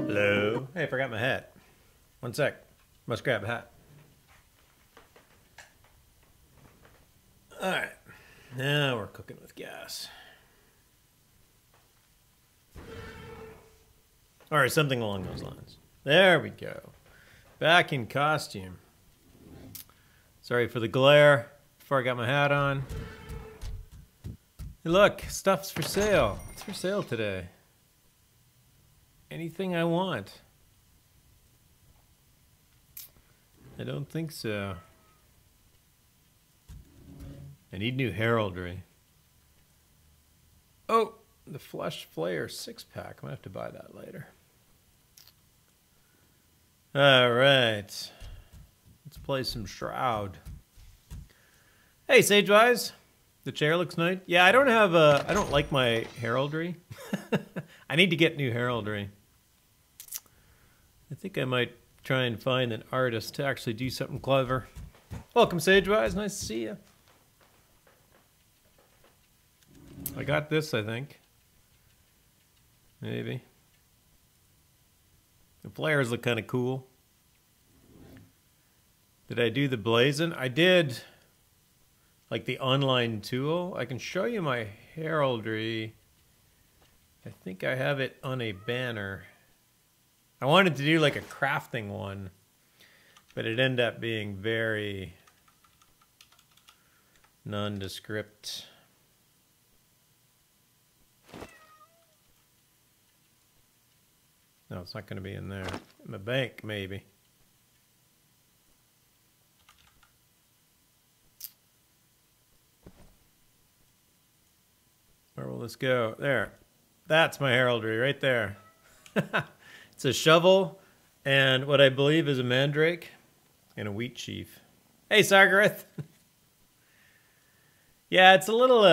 Hello. Hey, I forgot my hat. One sec. Must grab a hat. Alright. Now we're cooking with gas. Or something along those lines. There we go. Back in costume. Sorry for the glare before I got my hat on. Hey, look, stuff's for sale. It's for sale today. Anything I want. I don't think so. I need new heraldry. Oh, the Flesh Flayer 6-pack. I'm gonna have to buy that later. All right. Let's play some Shroud. Hey, Sagewise. The chair looks nice. Yeah, I don't have I don't like my heraldry. I need to get new heraldry. I think I might try and find an artist to actually do something clever. Welcome, Sagewise. Nice to see you. I got this, I think. Maybe. The flares look kind of cool. Did I do the blazon? I did. Like the online tool. I can show you my heraldry. I think I have it on a banner. I wanted to do like a crafting one, but it ended up being very nondescript. No, it's not going to be in there. In the bank, maybe. Where will this go? There. That's my heraldry right there. It's a shovel and what I believe is a mandrake and a wheat sheaf. Hey, Sargareth. Yeah, it's a little,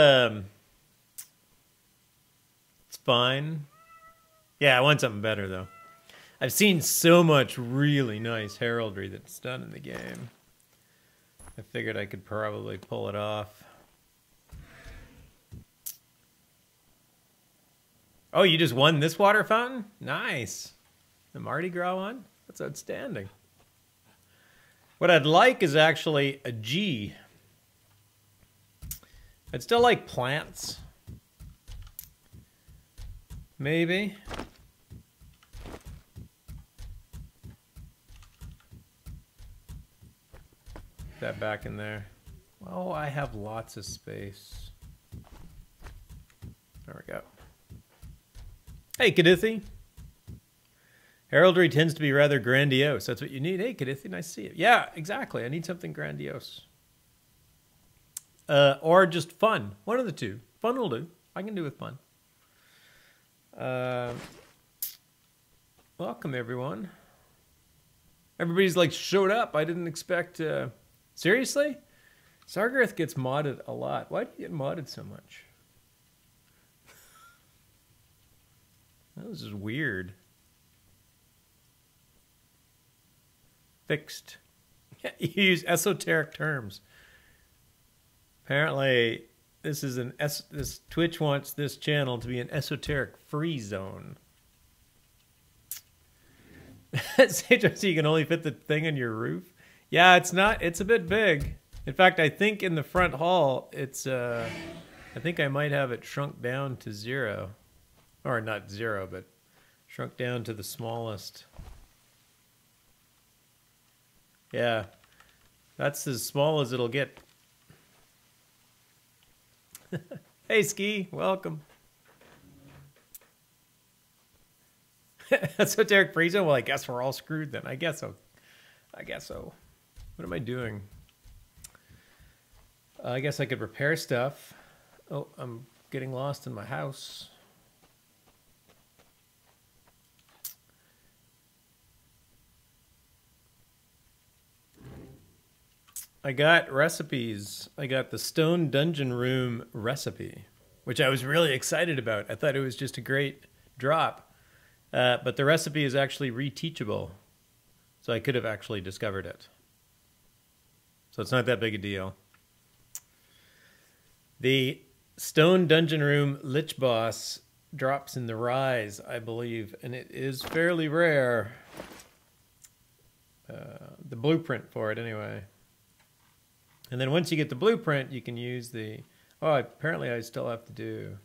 it's fine. Yeah, I want something better, though. I've seen so much really nice heraldry that's done in the game. I figured I could probably pull it off. Oh, you just won this water fountain? Nice. The Mardi Gras one? That's outstanding. What I'd like is actually a G. I'd still like plants. Maybe. Put that back in there. Oh, I have lots of space. There we go. Hey, Kadithi. Heraldry tends to be rather grandiose. That's what you need. Hey, Kadithi, nice to see you. Yeah, exactly. I need something grandiose. Or just fun. One of the two. Fun will do. I can do with fun. Welcome, everyone. Everybody's like showed up. I didn't expect... Seriously? Sargareth gets modded a lot. Why do you get modded so much? That was just weird. Fixed. You use esoteric terms. Apparently, this is this Twitch wants this channel to be an esoteric free zone. So you can only fit the thing on your roof. Yeah, it's not. It's a bit big. In fact, I think in the front hall, it's. I think I might have it shrunk down to 0. Or not 0, but shrunk down to the smallest. Yeah, that's as small as it'll get. Hey, Ski, welcome. Esoteric free zone? Well, I guess we're all screwed then. I guess so. I guess so. What am I doing? I guess I could repair stuff. Oh, I'm getting lost in my house. I got recipes. I got the Stone Dungeon Room recipe, which I was really excited about. I thought it was just a great drop. But the recipe is actually reteachable. So I could have actually discovered it. So it's not that big a deal. The Stone Dungeon Room Lich Boss drops in the rise, I believe, and it is fairly rare. The blueprint for it, anyway. And then once you get the blueprint, you can use the... Oh, apparently I still have to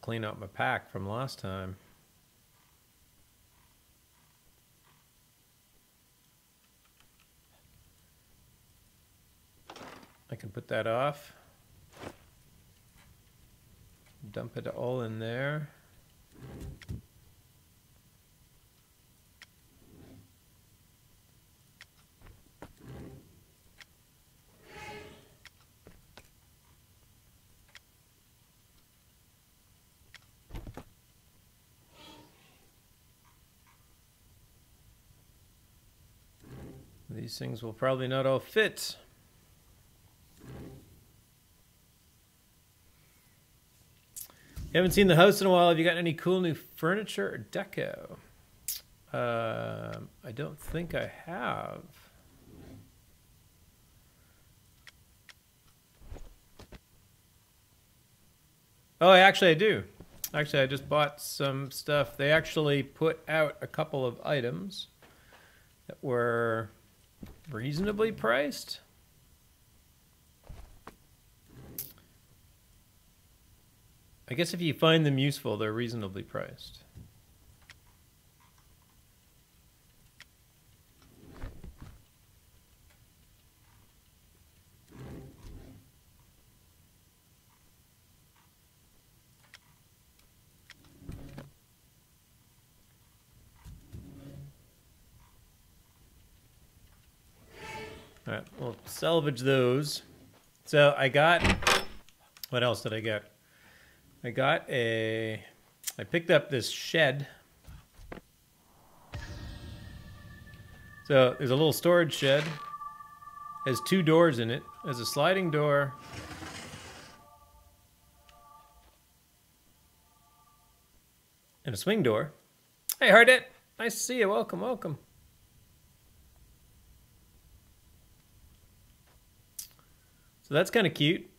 clean out my pack from last time. I can put that off. Dump it all in there. These things will probably not all fit. You haven't seen the house in a while. Have you got any cool new furniture or deco? I don't think I have. Oh, actually I do. Actually, I just bought some stuff. They actually put out a couple of items that were reasonably priced. I guess if you find them useful, they're reasonably priced. All right, we'll salvage those. So I got, what else did I get? I picked up this shed. So there's a little storage shed. Has 2 doors in it. There's a sliding door. And a swing door. Hey, Hardit. Nice to see you. Welcome, welcome. So that's kind of cute.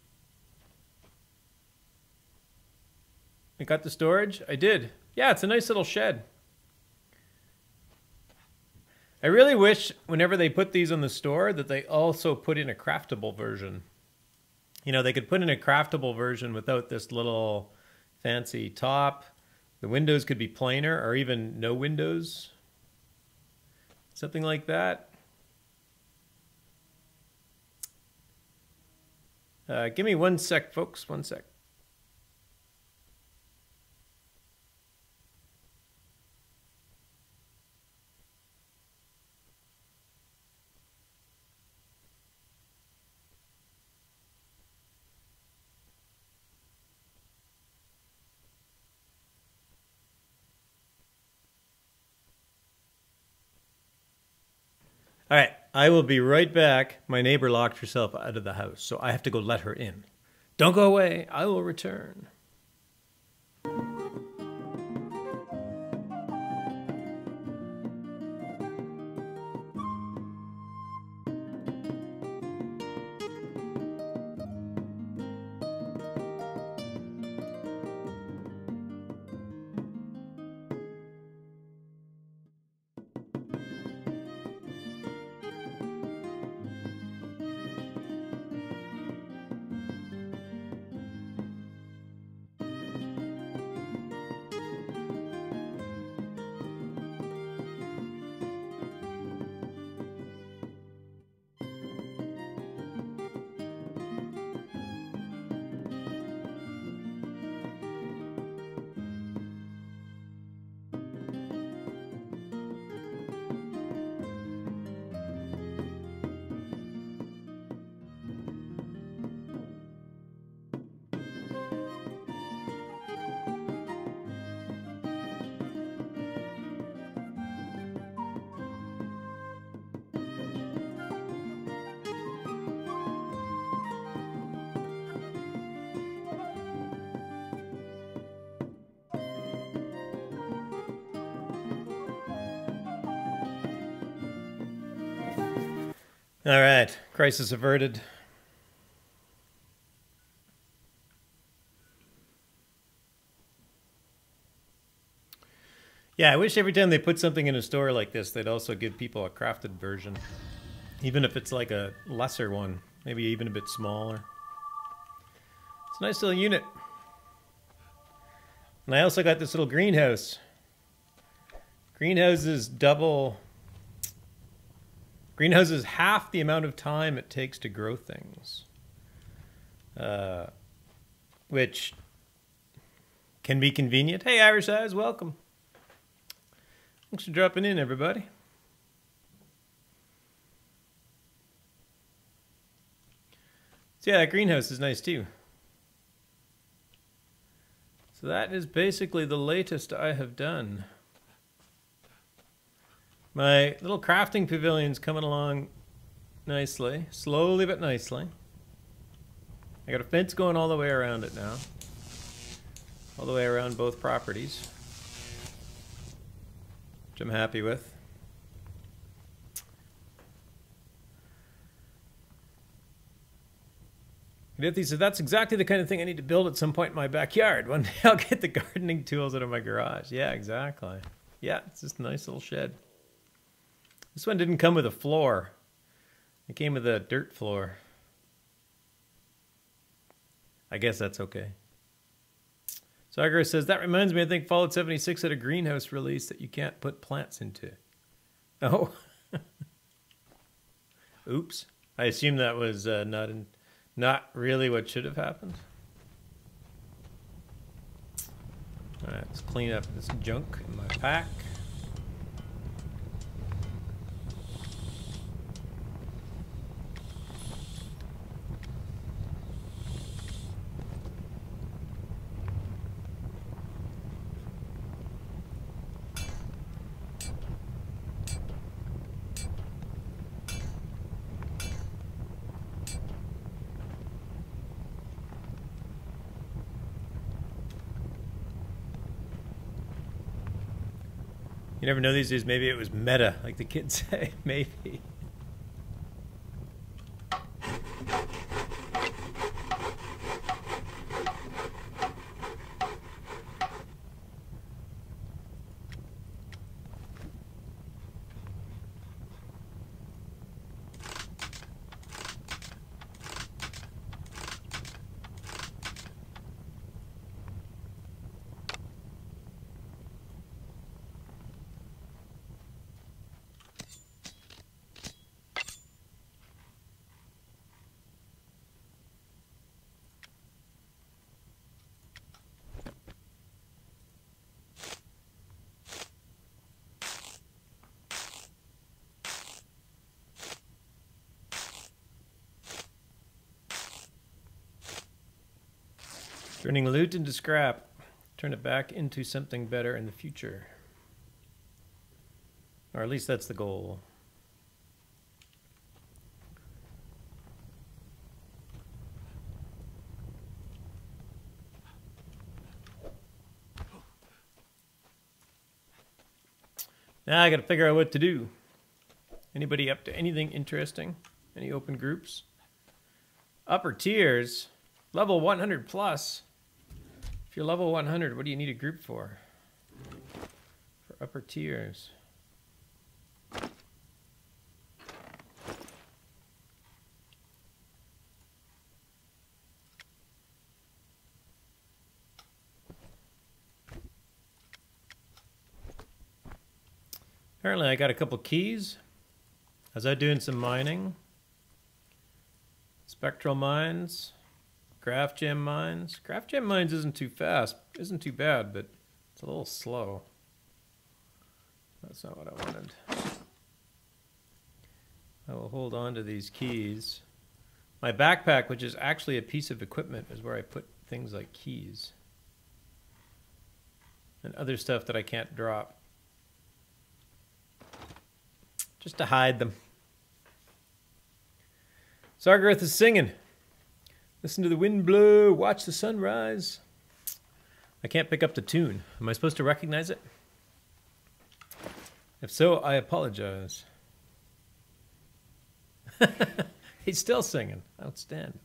I got the storage? I did. Yeah, it's a nice little shed. I really wish whenever they put these on the store that they also put in a craftable version. You know, they could put in a craftable version without this little fancy top. The windows could be plainer or even no windows. Something like that. Give me 1 sec, folks. 1 sec. All right, I will be right back. My neighbor locked herself out of the house, so I have to go let her in. Don't go away. I will return. All right, crisis averted. Yeah, I wish every time they put something in a store like this, they'd also give people a crafted version. Even if it's like a lesser one. Maybe even a bit smaller. It's a nice little unit. And I also got this little greenhouse. Greenhouse is half the amount of time it takes to grow things. Which can be convenient. Hey, Irish Eyes, welcome. Thanks for dropping in, everybody. So yeah, that greenhouse is nice too. So that is basically the latest I have done. My little crafting pavilion's coming along nicely. Slowly but nicely. I got a fence going all the way around it now. All the way around both properties. Which I'm happy with. He said, that's exactly the kind of thing I need to build at some point in my backyard. One day I'll get the gardening tools out of my garage. Yeah, exactly. Yeah, it's just a nice little shed. This one didn't come with a floor. It came with a dirt floor. I guess that's okay. Sagar says, that reminds me, I think Fallout 76 had a greenhouse release that you can't put plants into. Oh. Oops. I assume that was not really what should have happened. Alright, let's clean up this junk in my pack. You never know these days, maybe it was meta, like the kids say, maybe. Turning loot into scrap. Turn it back into something better in the future. Or at least that's the goal. Now I gotta figure out what to do. Anybody up to anything interesting? Any open groups? Upper tiers? Level 100 plus. If you're level 100, what do you need a group for? For upper tiers. Apparently I got a couple keys. I was out doing some mining. Spectral mines. Graph gem mines. Graph gem mines isn't too bad, but it's a little slow. That's not what I wanted. I will hold on to these keys. My backpack, which is actually a piece of equipment, is where I put things like keys. And other stuff that I can't drop. Just to hide them. Sargareth is singing. Listen to the wind blow, watch the sunrise. I can't pick up the tune. Am I supposed to recognize it? If so, I apologize. He's still singing. Outstanding.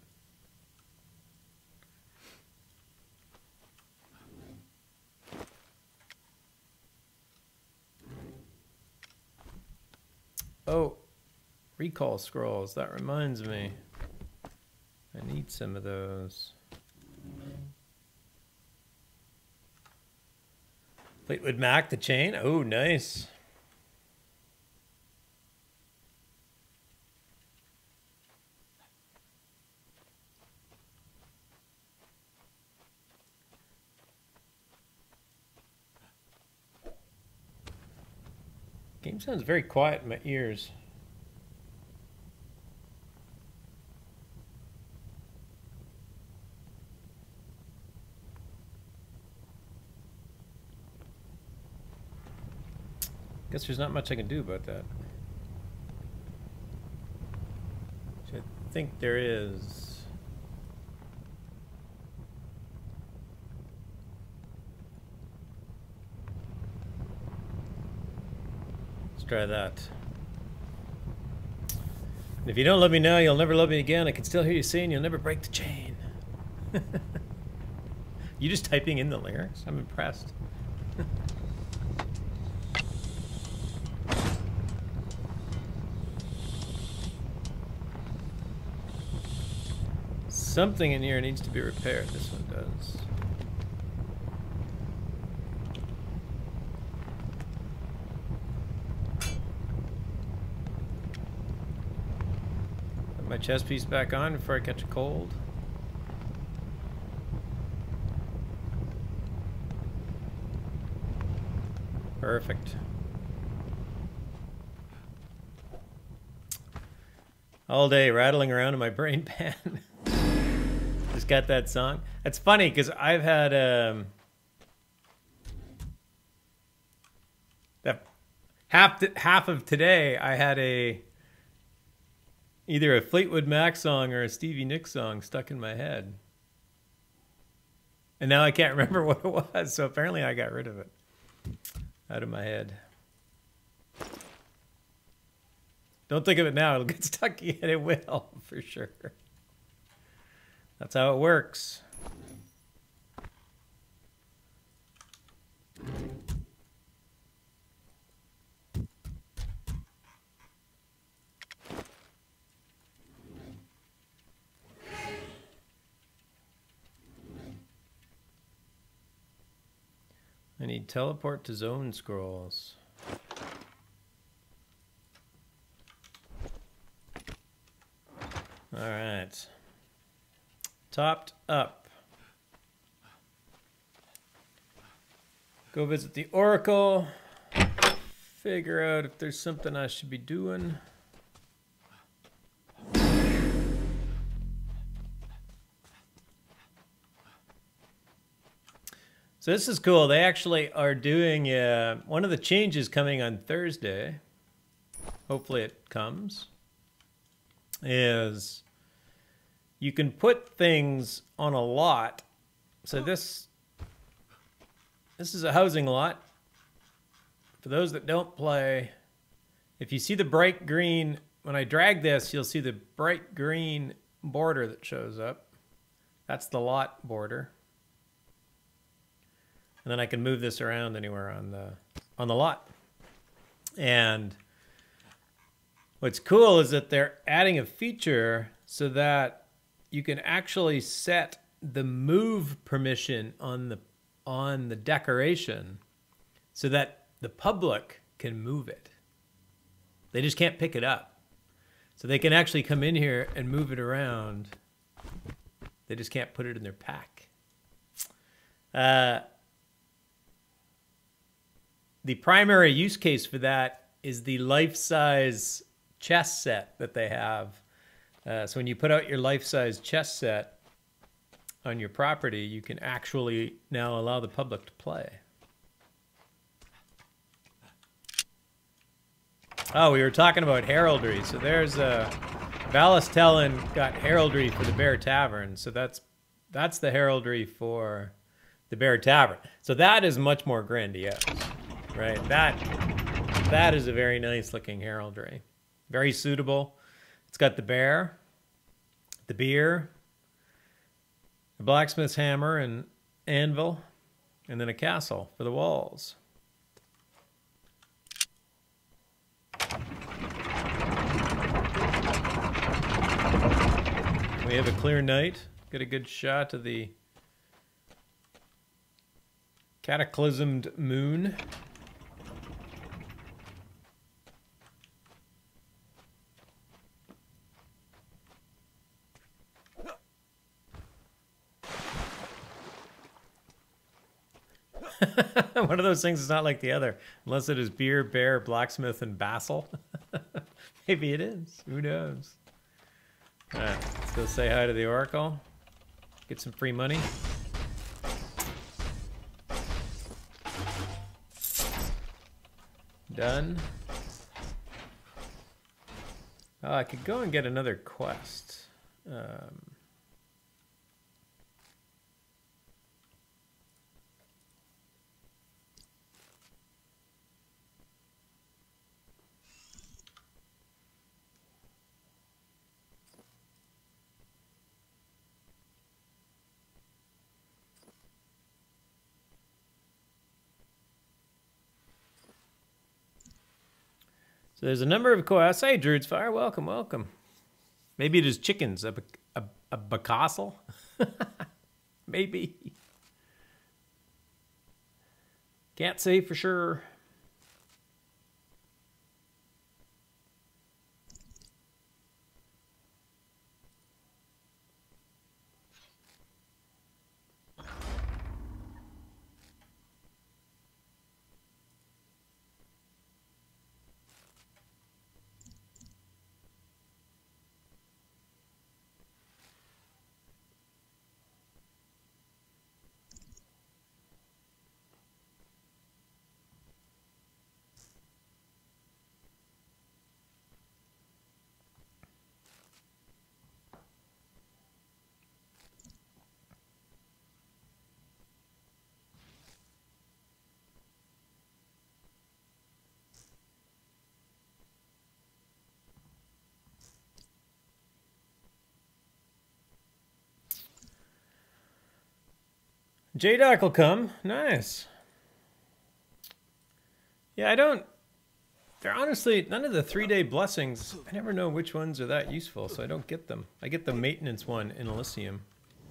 Oh, recall scrolls. That reminds me. I need some of those. Fleetwood Mac, the chain. Oh, nice. Game sounds very quiet in my ears. Guess there's not much I can do about that. Which I think there is. Let's try that. And if you don't love me now, you'll never love me again. I can still hear you saying you'll never break the chain. You just typing in the lyrics? I'm impressed. Something in here needs to be repaired. This one does. Put my chest piece back on before I catch a cold. Perfect. All day rattling around in my brain pan. Just got that song. That's funny because I've had that half of today I had either a Fleetwood Mac song or a Stevie Nicks song stuck in my head. And now I can't remember what it was, so apparently I got rid of it out of my head. Don't think of it now, it'll get stuck in, it will, for sure. That's how it works. I need teleport to zone scrolls. All right. Topped up. Go visit the Oracle. Figure out if there's something I should be doing. So this is cool. They actually are doing one of the changes coming on Thursday. Hopefully it comes. Is you can put things on a lot. So this is a housing lot. For those that don't play, if you see the bright green, when I drag this, you'll see the bright green border that shows up. That's the lot border. And then I can move this around anywhere on the lot. And what's cool is that they're adding a feature so that you can actually set the move permission on the decoration so that the public can move it. They just can't pick it up. So they can actually come in here and move it around. They just can't put it in their pack. The primary use case for that is the life-size chess set that they have. So when you put out your life-size chess set on your property, you can actually now allow the public to play. Oh, we were talking about heraldry. So there's Valastellan got heraldry for the Bear Tavern. So that's the heraldry for the Bear Tavern. So that is much more grandiose, right? That is a very nice looking heraldry. Very suitable. It's got the bear, the beer, the blacksmith's hammer and anvil, and then a castle for the walls. We have a clear night. Get a good shot of the cataclysmed moon. One of those things is not like the other, unless it is beer, bear, blacksmith, and basil. Maybe it is. Who knows? All right, let's go say hi to the Oracle. Get some free money. Done. Oh, I could go and get another quest. So there's a number of quests. Hey, Druid's Fire, welcome, welcome. Maybe it is chickens, a bacastle? Maybe. Can't say for sure. J-Doc will come. Nice. Yeah, I don't... They're honestly, none of the 3-day blessings, I never know which ones are that useful, so I don't get them. I get the maintenance one in Elysium.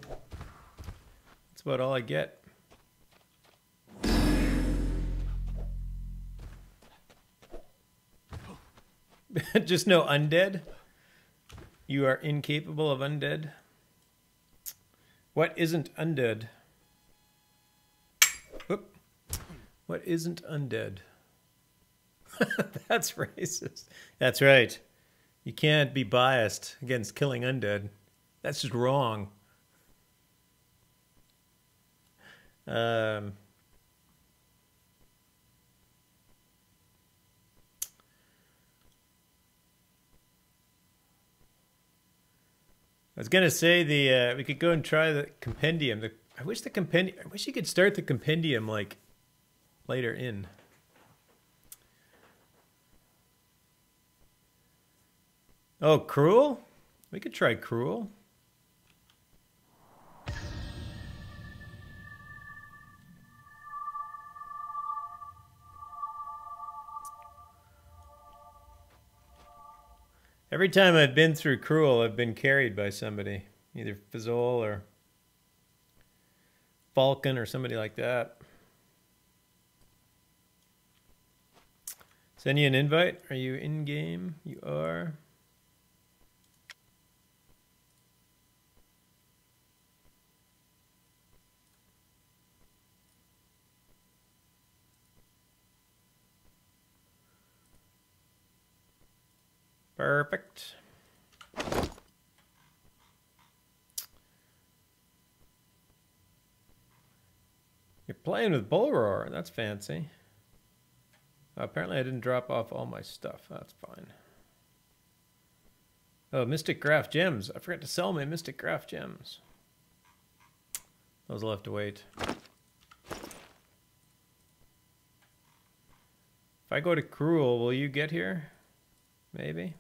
That's about all I get. Just no undead? You are incapable of undead? What isn't undead? Whoop. What isn't undead? That's racist. That's right. You can't be biased against killing undead. That's just wrong. I was gonna say we could go and try the compendium. I wish you could start the compendium like later in. Oh, cruel? We could try cruel. Every time I've been through cruel, I've been carried by somebody, either Fizzle or Falcon or somebody like that. Send you an invite. Are you in game? You are. Perfect. You're playing with Bullroar. That's fancy. Apparently I didn't drop off all my stuff. That's fine. Oh, Mystic Graph Gems. I forgot to sell my Mystic Graph Gems. Those will have to wait. If I go to Cruel, will you get here? Maybe.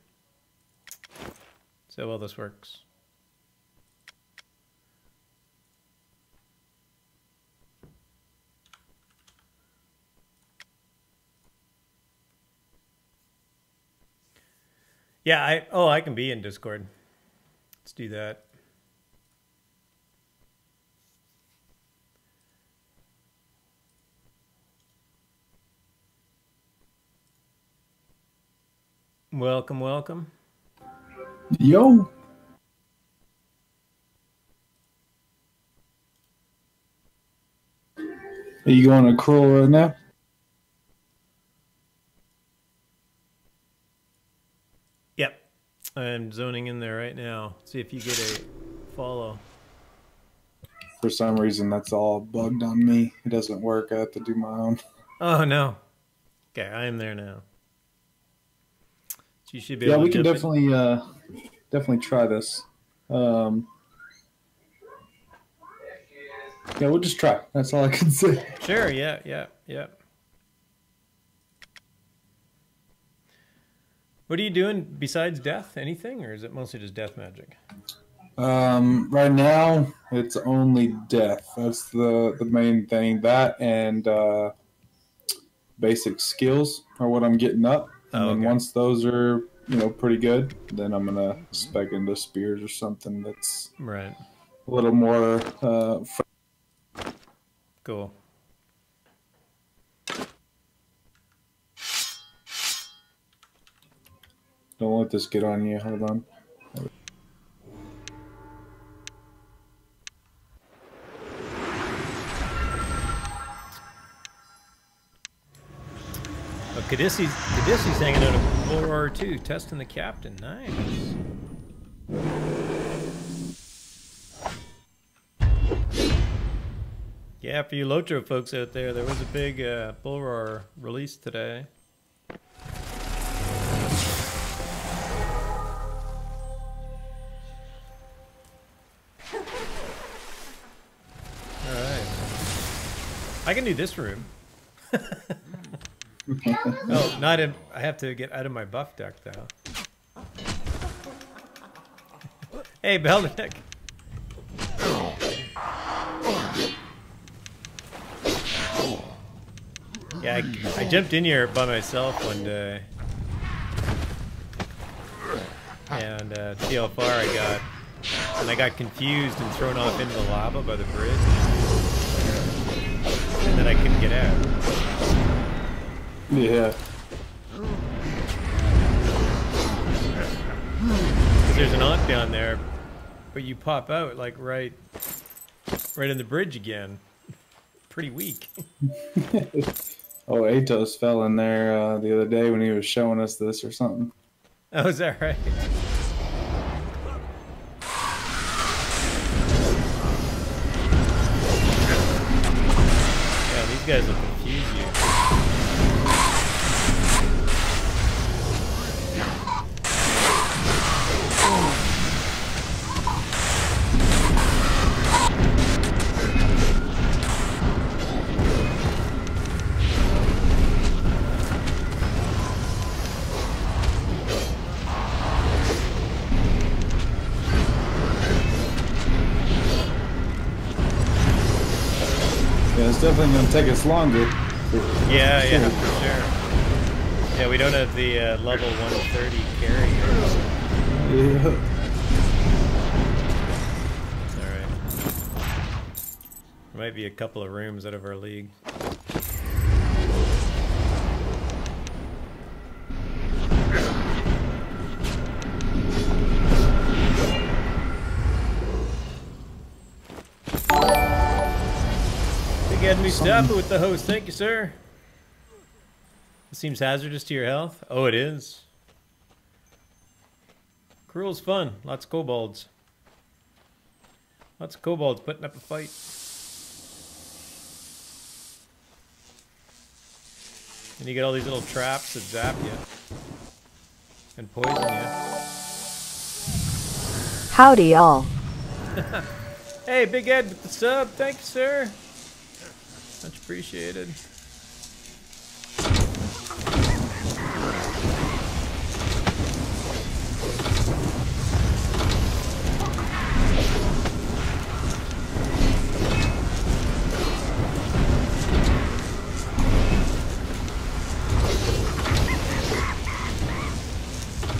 See how well this works. Yeah, I can be in Discord. Let's do that. Welcome, welcome. Yo. Are you going to crawl right now? Yep. I'm zoning in there right now. See if you get a follow. For some reason, that's all bugged on me. It doesn't work. I have to do my own. Oh, no. Okay, I am there now. So you should be Yeah, able to we can jump definitely try this. Yeah, we'll just try. That's all I can say. Sure, yeah. What are you doing besides death? Anything? Or is it mostly just death magic? Right now, it's only death. That's the main thing. That and basic skills are what I'm getting up. And then once those are, pretty good, then I'm going to spec into spears or something that's right. A little more cool. Don't let this get on you. Hold on. Oh, Cadissy's hanging out of Bull Roar 2, testing the captain. Nice. Yeah, for you Lotro folks out there, there was a big Bull Roar release today. Alright. I can do this room. Oh, not in. I have to get out of my buff deck though. Hey, Belnick. Yeah, I jumped in here by myself one day, and see how far I got, and I got confused and thrown off into the lava by the bridge, and then I couldn't get out. Yeah. Because there's an aunt down there, but you pop out like right in the bridge again. Pretty weak. Oh, Atos fell in there the other day when he was showing us this or something. Oh, is that right? Yeah, these guys will confuse you. It's definitely going to take us longer. Yeah, for sure. Yeah, we don't have the level 130 carry. Yeah. Alright. There might be a couple of rooms out of our league. Get me Mustafa with the host. Thank you, sir. It seems hazardous to your health. Oh, it is. Cruel's fun. Lots of kobolds. Lots of kobolds putting up a fight. And you get all these little traps that zap you and poison you. Howdy, y'all. Hey, Big Ed with the sub. Thank you, sir. Much appreciated.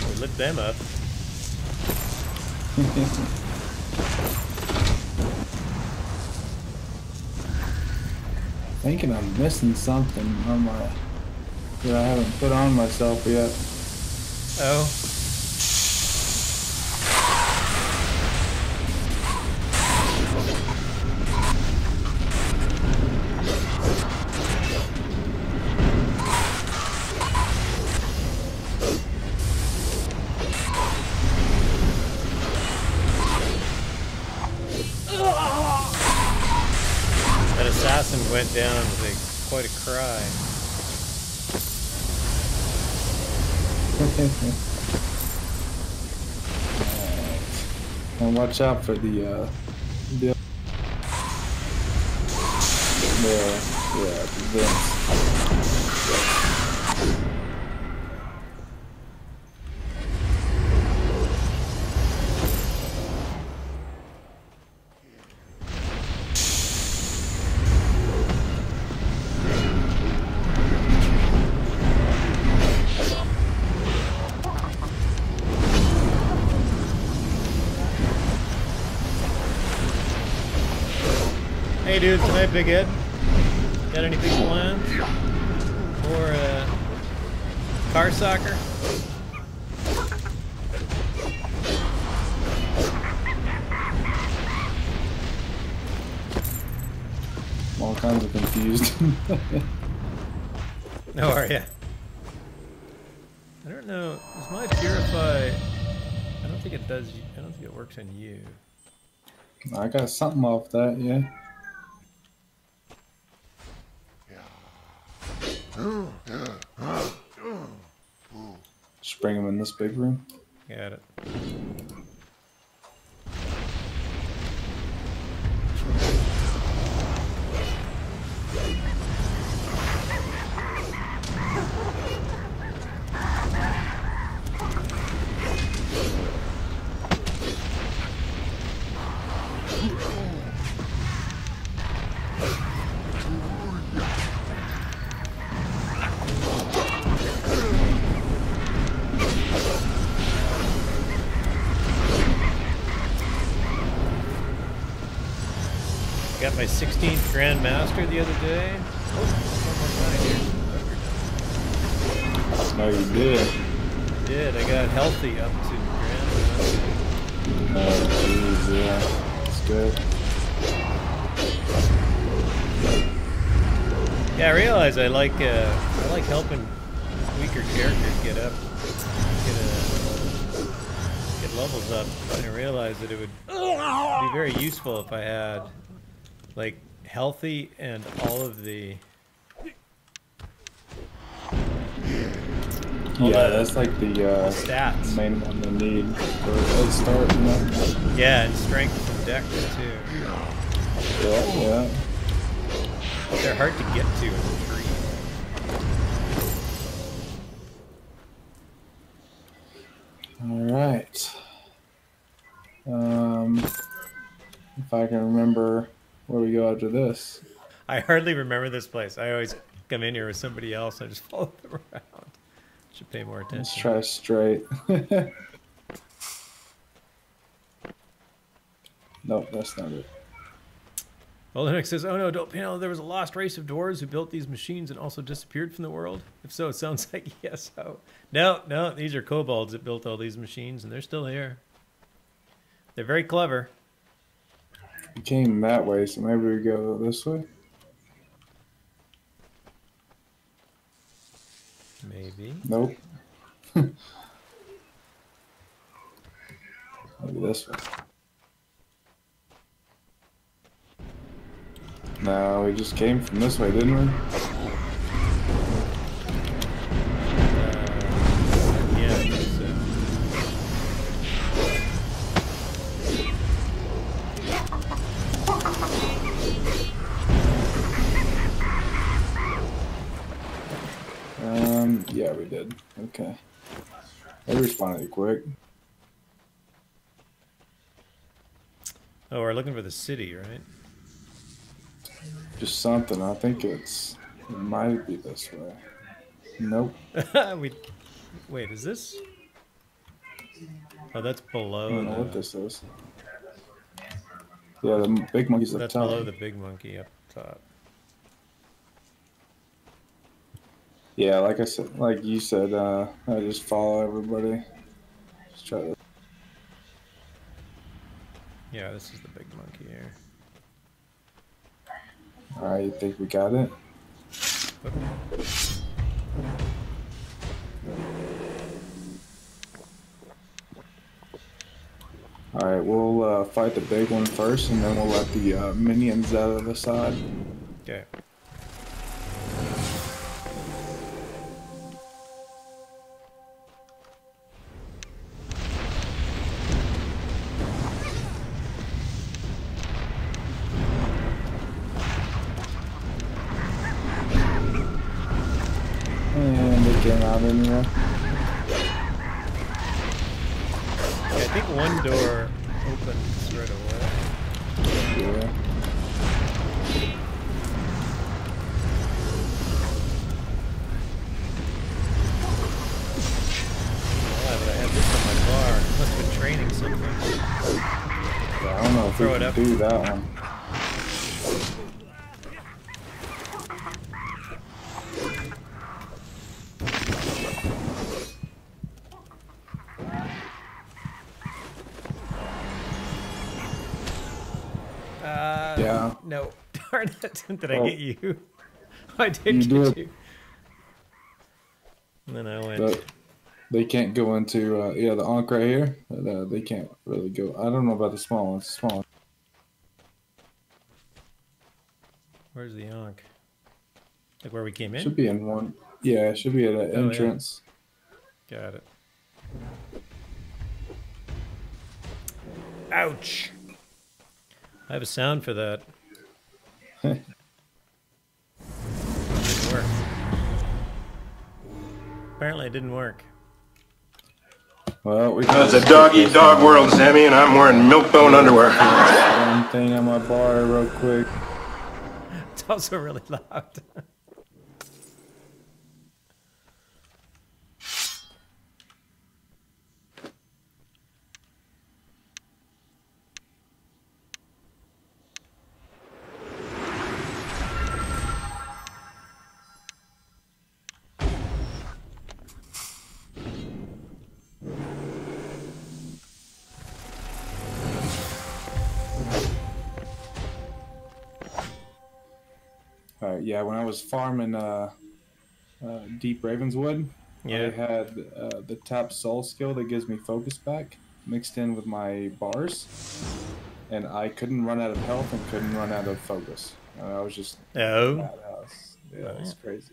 We lit them up. Thinking I'm missing something on my that I haven't put on myself yet. Oh. That assassin went down with quite a cry. And watch out for the Vince. Hey dude, tonight, Big Ed. Got anything planned? Or car soccer? I'm all kinds of confused. How are ya? I don't know. Does my purify? I don't think it does. I don't think it works on you. I got something off that, yeah. Just bring him in this big room. Got it. Got my 16th Grand Master the other day. No, you did. Did. I got healthy up to Grand Master. Oh, jeez, yeah. That's good. Yeah, I realize I like helping weaker characters get up, get levels up, and I realized that it would be very useful if I had like healthy and all of the that's like the stats. main one they need for a start, you know? Yeah, and strength and dex too. Yeah. But they're hard to get to in the tree. Alright. If I can remember where we go after this. I hardly remember this place. I always come in here with somebody else and I just follow them around. Should pay more attention. Let's try straight. Nope, that's not it. Well, Linux says, oh no, don't panel. There was a lost race of dwarves who built these machines and also disappeared from the world. If so, it sounds like yes. Oh. No, these are kobolds that built all these machines and they're still here. They're very clever. We came that way, so maybe we go this way? Maybe. Nope. Maybe this way. No, we just came from this way, didn't we? Yeah, I think so. Yeah, we did. Okay. They responded quick. Oh, we're looking for the city, right? Just something. I think it might be this way. Nope. Wait, is this? Oh, that's below. I don't know what this is. Yeah, the big monkey's up top. That's below the big monkey up top. Yeah, like I said, like you said, I just follow everybody. Just try to. Yeah, this is the big monkey here. All right, you think we got it? All right, we'll fight the big one first, and then we'll let the minions out of the side. Okay. And they came out in here. Yeah, I think one door opens right away. Yeah. Why would I have this on my bar? Must have been training something. Yeah, I don't know if Throw we it can up. do that one. Yeah. No. Darn it. Did I get you? I did You get did. you. And then I went. But they can't go into, yeah, the Ankh right here. They can't really go. I don't know about the small ones. Small ones. Where's the Ankh? Like where we came in? Should be in one. Yeah, it should be at an Oh, yeah. entrance. Got it. Ouch! I have a sound for that. Didn't work. Apparently it didn't work. Well, we It's a dog-eat-dog world, Sammy, and I'm wearing milk-bone underwear. one thing on my bar real quick. It's also really loud. Yeah, when I was farming Deep Ravenswood, Yeah. I had the tap soul skill that gives me focus back mixed in with my bars, and I couldn't run out of health and couldn't run out of focus. I was just Oh. badass. Yeah, it's crazy.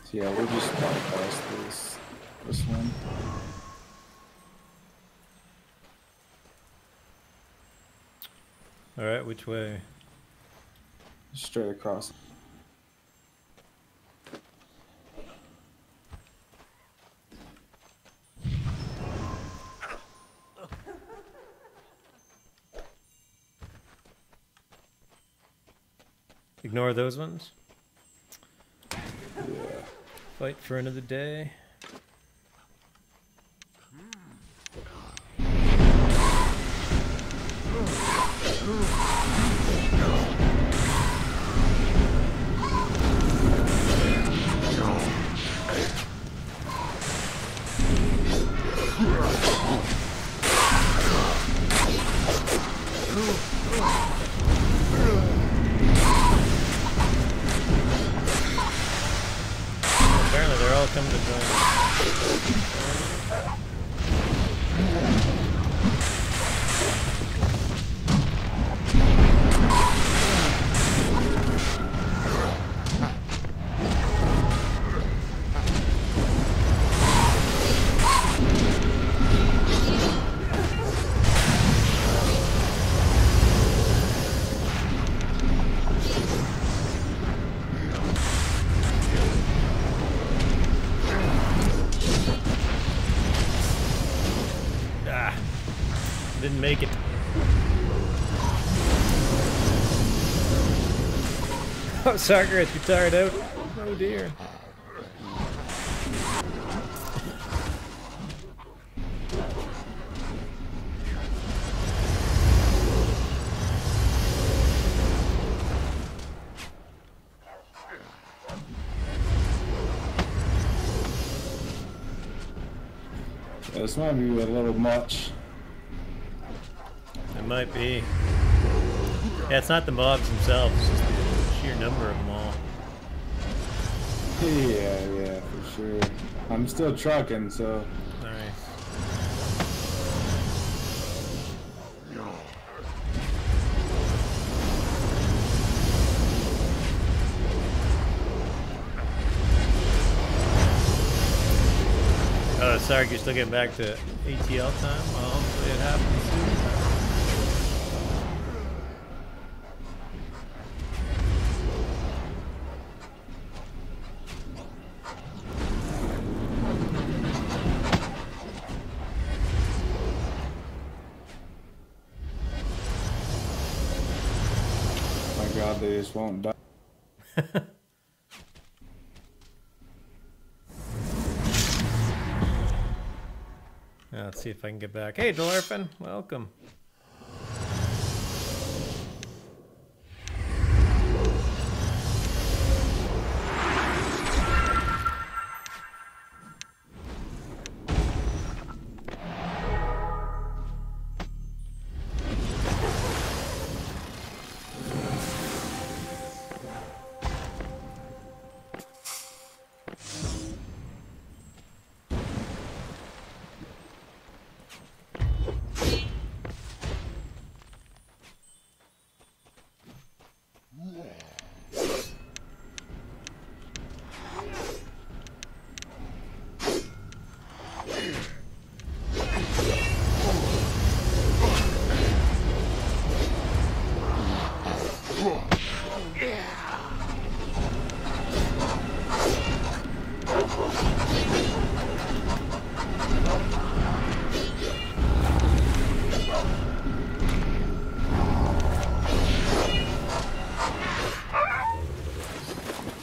So yeah, we'll just bypass this one. Alright, which way? Straight across. Ignore those ones? Yeah. Fight for another day. Apparently they're all coming to join us. Ah, didn't make it. Oh, Sargeras, you tired out? Oh dear. This might be a little much. It might be. Yeah, it's not the mobs themselves, it's just the sheer number of them all. Yeah, for sure. I'm still trucking, so. Nice. Oh, sorry, you're still getting back to ATL time? Well, hopefully it happens soon. My God, they just won't die. Let's see if I can get back. Hey, Dolorphin, welcome.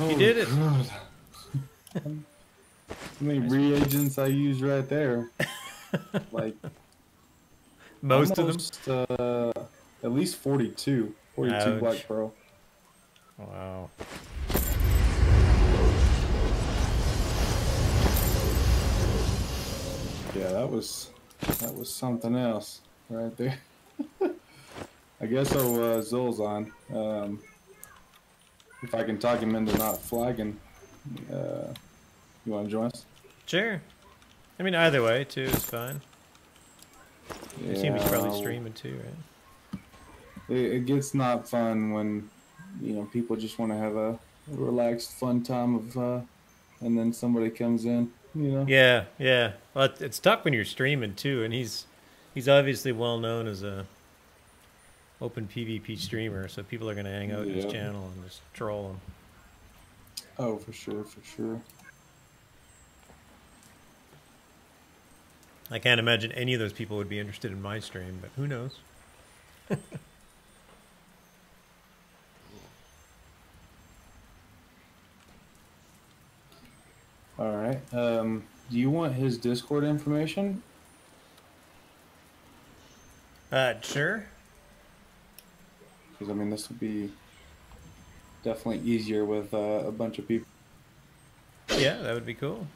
You did it. God. How many reagents I use right there? Like Most almost, of them? At least 42. 42 Ouch. Black Pearl. Wow. Yeah, that was something else right there. I guess Zol's on. If I can talk him into not flagging, you want to join us? Sure. I mean, either way, too, is fine. You seem he's probably streaming, too, right? It gets not fun when, people just want to have a relaxed, fun time of, and then somebody comes in, Yeah, yeah. Well, it's tough when you're streaming, too, and he's obviously well known as a open PvP streamer, so people are going to hang out in his channel and just troll him. Oh, for sure, for sure. I can't imagine any of those people would be interested in my stream, but who knows? All right. Do you want his Discord information? Sure. Because, I mean, this would be definitely easier with a bunch of people. Yeah, that would be cool.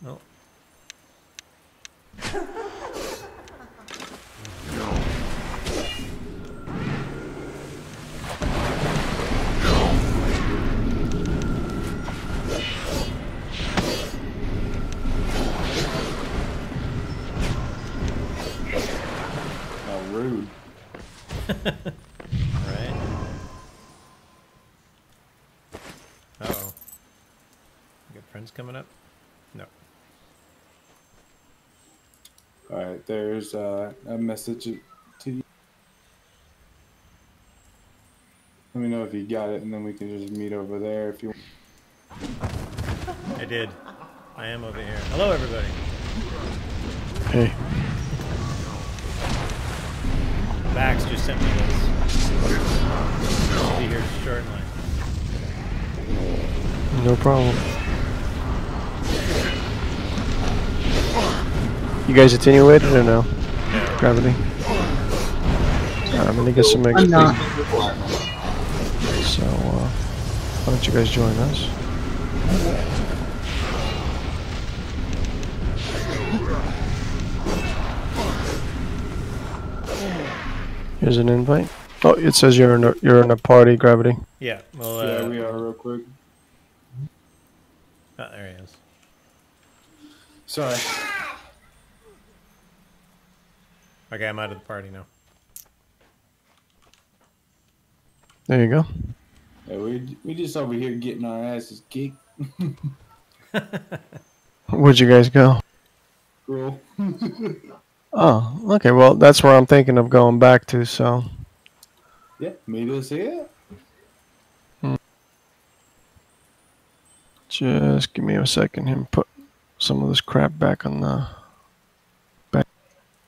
Oh. Rude. Right. Uh-oh. You got friends coming up? No. Alright, there's a message to you. Let me know if you got it, and then we can just meet over there if you want. I did. I am over here. Hello, everybody. Hey. Vax just sent me this. I'll be here shortly. No problem. You guys attenuated or no? Gravity. I'm gonna get some XP. I'm not. So, why don't you guys join us? Here's an invite. Oh, it says you're in a party, Gravity. Yeah. Well. Yeah, we are real quick. Oh, there he is. Sorry. Okay, I'm out of the party now. There you go. Yeah, we just over here getting our asses kicked. Where'd you guys go? Girl. Oh, okay. Well, that's where I'm thinking of going back to. So. Yeah, meet us here. Just give me a second here and put some of this crap back on the back.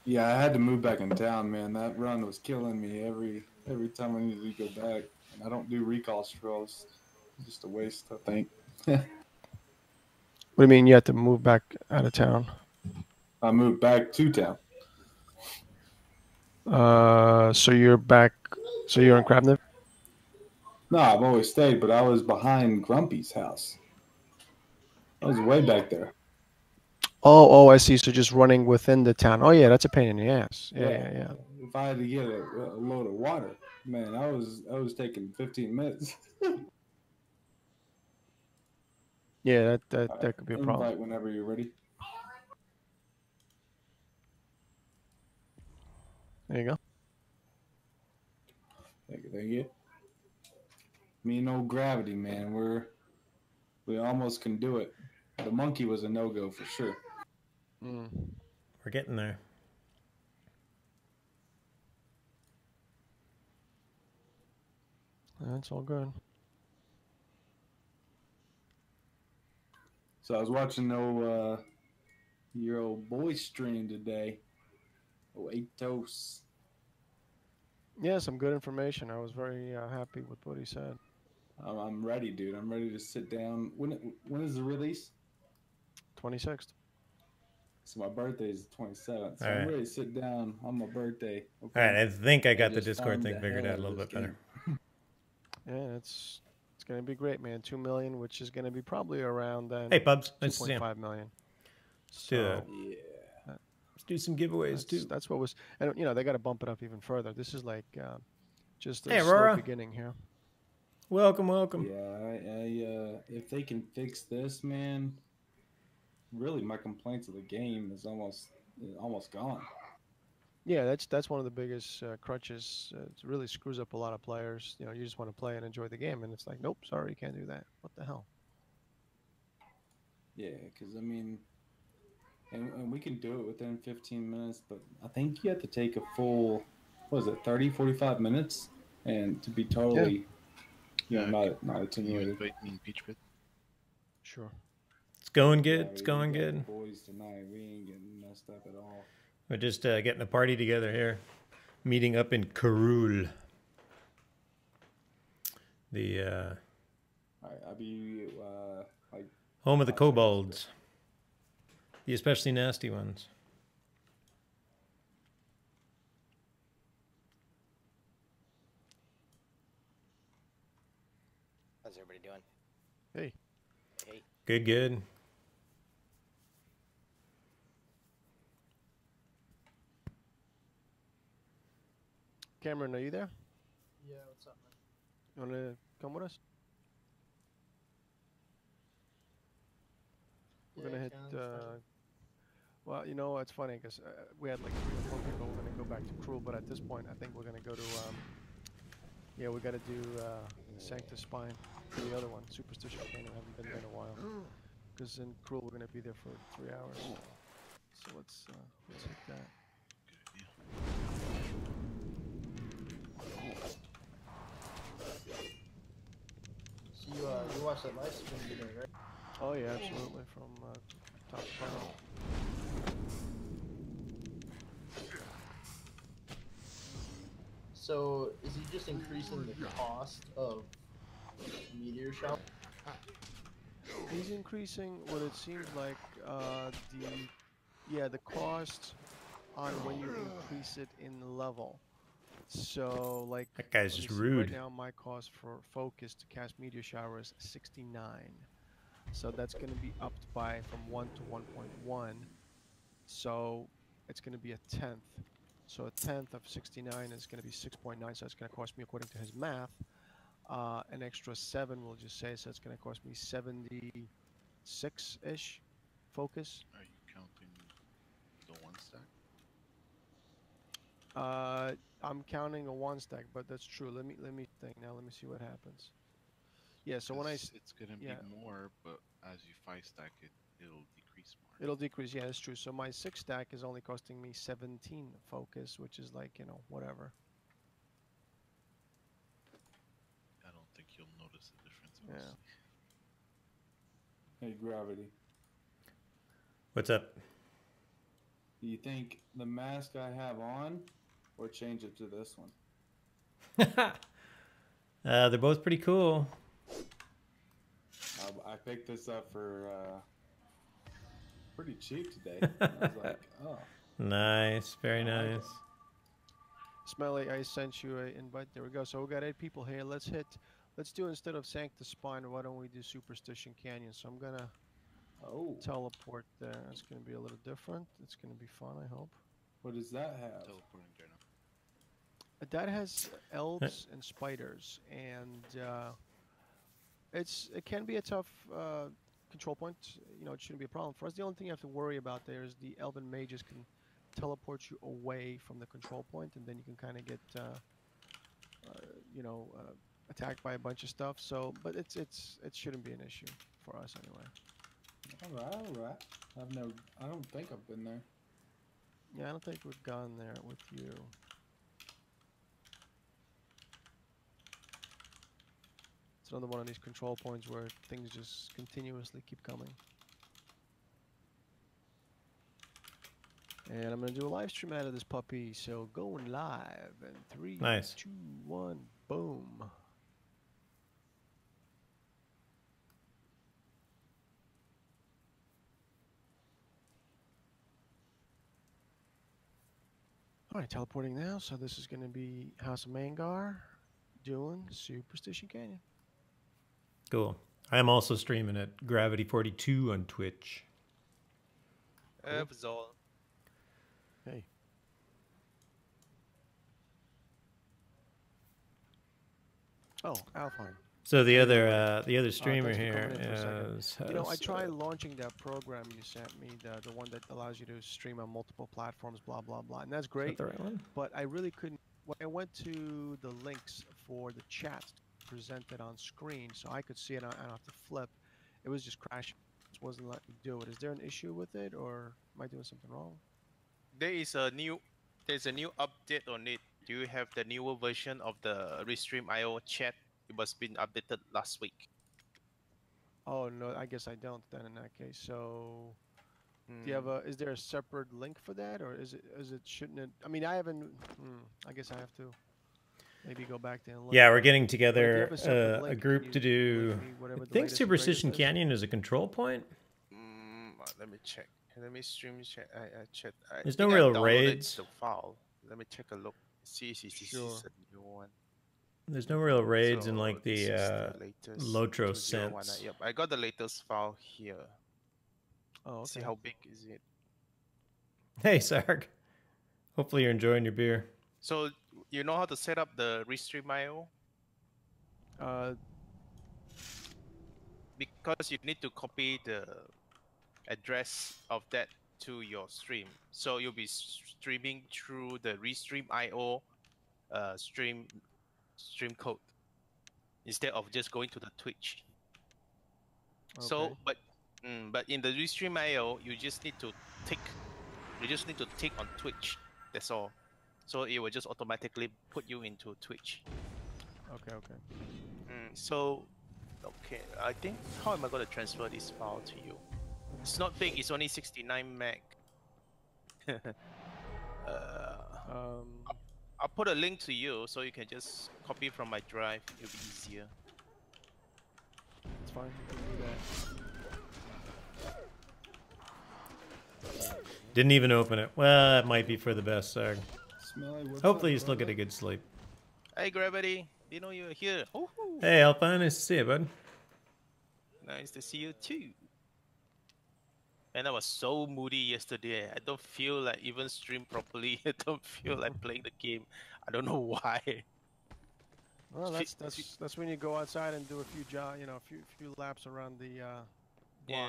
Yeah, I had to move back in town, man. That run was killing me every time I needed to go back. And I don't do recall strolls. It's just a waste, I think. What do you mean you have to move back out of town? I moved back to town. So you're back. So you're in Crabnip? No, I've always stayed, but I was behind Grumpy's house. I was way back there. Oh, I see. So just running within the town. Oh yeah, that's a pain in the ass. Yeah. If I had to get a load of water, man, I was taking 15 minutes. Yeah, that could be a problem. Invite whenever you're ready. There you go. Thank you. Me and old Gravity, man, we almost can do it. The monkey was a no-go for sure. We're getting there. That's all good. So I was watching your old boy stream today. Oh, Atos. Yeah, some good information. I was very happy with what he said. I'm ready, dude. I'm ready to sit down. When is the release? 26th. So my birthday is the 27th. So All I'm right. ready to sit down on my birthday. Okay? All right, I think I got the just Discord farm thing the figured hell out a out of little this bit better. game. Yeah, it's gonna be great, man. 2 million, which is gonna be probably around then. Hey, Bubs. Nice to see you. 2.5 million. do that. Yeah. Let's do some giveaways too. That's what was, and they got to bump it up even further. This is like just a Hey, slow Aurora. beginning here. Welcome. Yeah, if they can fix this, man, really my complaints of the game is almost gone. Yeah, that's one of the biggest crutches. It really screws up a lot of players. You just want to play and enjoy the game, and it's like, nope, sorry, you can't do that. What the hell? Yeah, because I mean, and we can do it within 15 minutes, but I think you have to take a full, 30, 45 minutes, and to be totally, not attenuated. Invite me in Peach Pit. Sure. It's going good. Yeah, It's we going got good. the boys tonight, we ain't getting messed up at all. We're just getting a party together here. Meeting up in Karul. The I'll be like home of the kobolds. The especially nasty ones. How's everybody doing? Hey. Hey. Good. Cameron, are you there? Yeah, what's up, man? You want to come with us? We're Yeah, gonna hit. can, Well, it's funny because we had like 3 or 4 people. We're gonna go back to Cruel, but at this point, I think we're gonna go to. Yeah, we gotta do Sanctus Spine, the other one, Superstitious Kingdom. Haven't been there in a while. Because in Cruel, we're gonna be there for 3 hours. So let's hit that. So you watched that live stream today, right? Oh yeah, absolutely, from top to bottom. So is he just increasing the cost of meteor shower? He's increasing what it seems like the yeah, the cost on when you increase it in level. So like, That guy's let me just see. Right rude. now, my cost for focus to cast meteor shower is 69. So that's going to be upped by from 1 to 1.1. So it's going to be a tenth. So a tenth of 69 is going to be 6.9. So it's going to cost me, according to his math, an extra 7, we'll just say. So it's going to cost me 76-ish focus. Are you counting the one stack? I'm counting a 1 stack, but that's true. Let me think now. Let me see what happens. Yeah. So when It's gonna be more, but as you 5 stack it, it'll decrease more. it'll decrease. Yeah, that's true. So my 6 stack is only costing me 17 focus, which is like, whatever. I don't think you'll notice the difference. Yeah. Hey, Gravity. What's up? Do you think the mask I have on, or change it to this one? They're both pretty cool. I picked this up for pretty cheap today. I was like, oh. Nice, very nice. Smelly, I sent you an invite. There we go. So we got 8 people here. Let's do, instead of Sanctus Spine, why don't we do Superstition Canyon? So I'm gonna teleport there. It's gonna be a little different. It's gonna be fun, I hope. What does that have? Teleporting there now. That has elves and spiders, and it can be a tough control point. It shouldn't be a problem for us. The only thing you have to worry about there is the elven mages can teleport you away from the control point, and then you can kind of get attacked by a bunch of stuff. So, but it shouldn't be an issue for us anyway. All right. I don't think I've been there. Yeah, I don't think we've gone there with you. It's another one of these control points where things just continuously keep coming. And I'm going to do a live stream out of this puppy, so going live in 3, Nice. 2, 1, boom. Alright, teleporting now, so this is going to be House of Mangar doing Superstition Canyon. Cool. I am also streaming at Gravity42 on Twitch. Zol. Hey. Oh, Alpine. So the other streamer thanks for here coming in for a is. second. I tried launching that program you sent me, the one that allows you to stream on multiple platforms, blah blah blah, and that's great. Is that the right one? But I really couldn't. When I went to the links for the chat presented on screen, so I could see it. I don't have to flip. It was just crashing. It wasn't letting me do it. Is there an issue with it, or am I doing something wrong? There's a new update on it. Do you have the newer version of the Restream IO chat? It was been updated last week. Oh no, I guess I don't then in that case. So, do you have a? Is there a separate link for that, or is it? Shouldn't it? I mean, I haven't. I guess I have to maybe go back there and look. Yeah, we're getting Do you have together a separate a link? group Can to you do. link me whatever I the think latest and greatest Superstition is? Canyon is a control point. Let me check. Let me stream chat. I check. There's no real downloaded raids. the file. Let me take a look. See, this Sure. is a new one. There's no real raids in So like this the is latest Lotros 201. sense. Yep, I got the latest file here. Oh, okay. See how big is it? Hey, Sark. Hopefully you're enjoying your beer. So you know how to set up the Restream IO? Because you need to copy the address of that to your stream. So you'll be streaming through the Restream IO stream code instead of just going to the Twitch. Okay. So, but in the Restream IO, you just need to tick on Twitch. That's all. So it will just automatically put you into Twitch. Okay. So, okay, I think, how am I going to transfer this file to you? It's not big, it's only 69 meg. I'll put a link to you so you can just copy from my drive. It'll be easier. It's fine. You can do that. Didn't even open it. Well, that might be for the best, Sag. Smelly, what's Hopefully up, you still brother? get a good sleep. Hey, Gravity. Didn't know you were here. Woohoo. Hey, Alpine, nice to see you, bud. Nice to see you too. And I was so moody yesterday. I don't feel like even stream properly. I don't feel like playing the game. I don't know why. Well, that's when you go outside and do a few a few laps around the block. Yeah.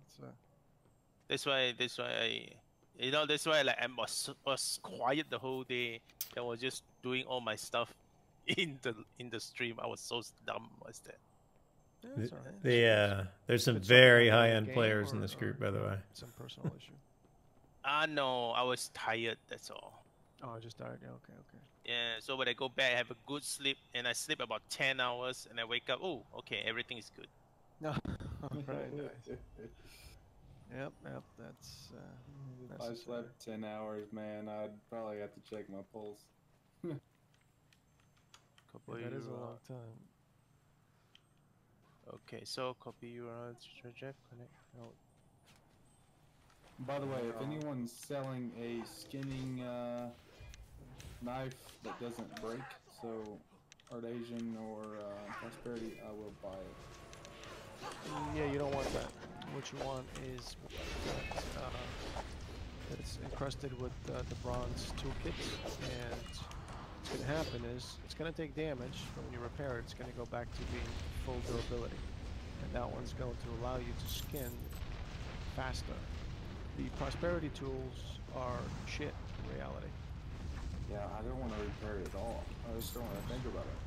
It's, That's why that's why like I was quiet the whole day. I was just doing all my stuff in the stream. I was so dumb. Was that? That's all right. There's some Did something very happen in the high-end game players in or- this group, or by the way. Some personal issue. No, I was tired. That's all. Oh, just tired. Yeah, okay. Yeah. So when I go back, I have a good sleep, and I sleep about 10 hours, and I wake up. Oh, okay, everything is good. No, very nice. Yep. That's. If I slept 10 hours, man, I'd probably have to check my pulse. Yeah, that is a long time. Okay, so copy URL reject connect. No. By the way, if anyone's selling a skinning knife that doesn't break, so Art Asian or Prosperity, I will buy it. Yeah, you don't want that. What you want is that it's encrusted with the bronze toolkits, and what's going to happen is it's going to take damage, but when you repair it, it's going to go back to being full durability, and that one's going to allow you to skin faster. The prosperity tools are shit in reality. Yeah, I don't want to repair it at all. I just don't want to think about it.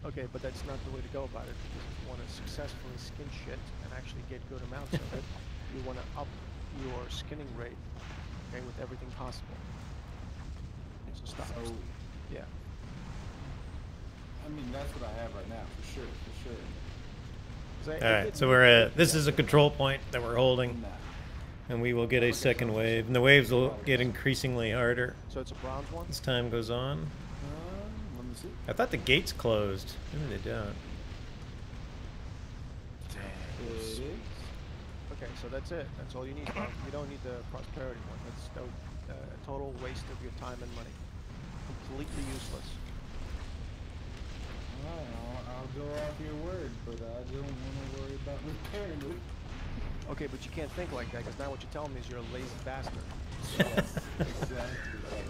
Okay, but that's not the way to go about it, because if you want to successfully skin shit and actually get good amounts of it, you want to up your skinning rate, okay, with everything possible. So stop. Yeah. I mean, that's what I have right now, for sure. All right, so this is a control point that we're holding, and we will get a second wave, and the waves will get increasingly harder So it's a bronze one? as time goes on. Let me see. I thought the gates closed. Maybe they don't. It is. Okay, so that's it. That's all you need. You don't need the prosperity one. That's a total waste of your time and money. Completely useless. I'll go off your word, but I don't want to worry about repairing it. Okay, but you can't think like that, because now what you're telling me is you're a lazy bastard. Exactly.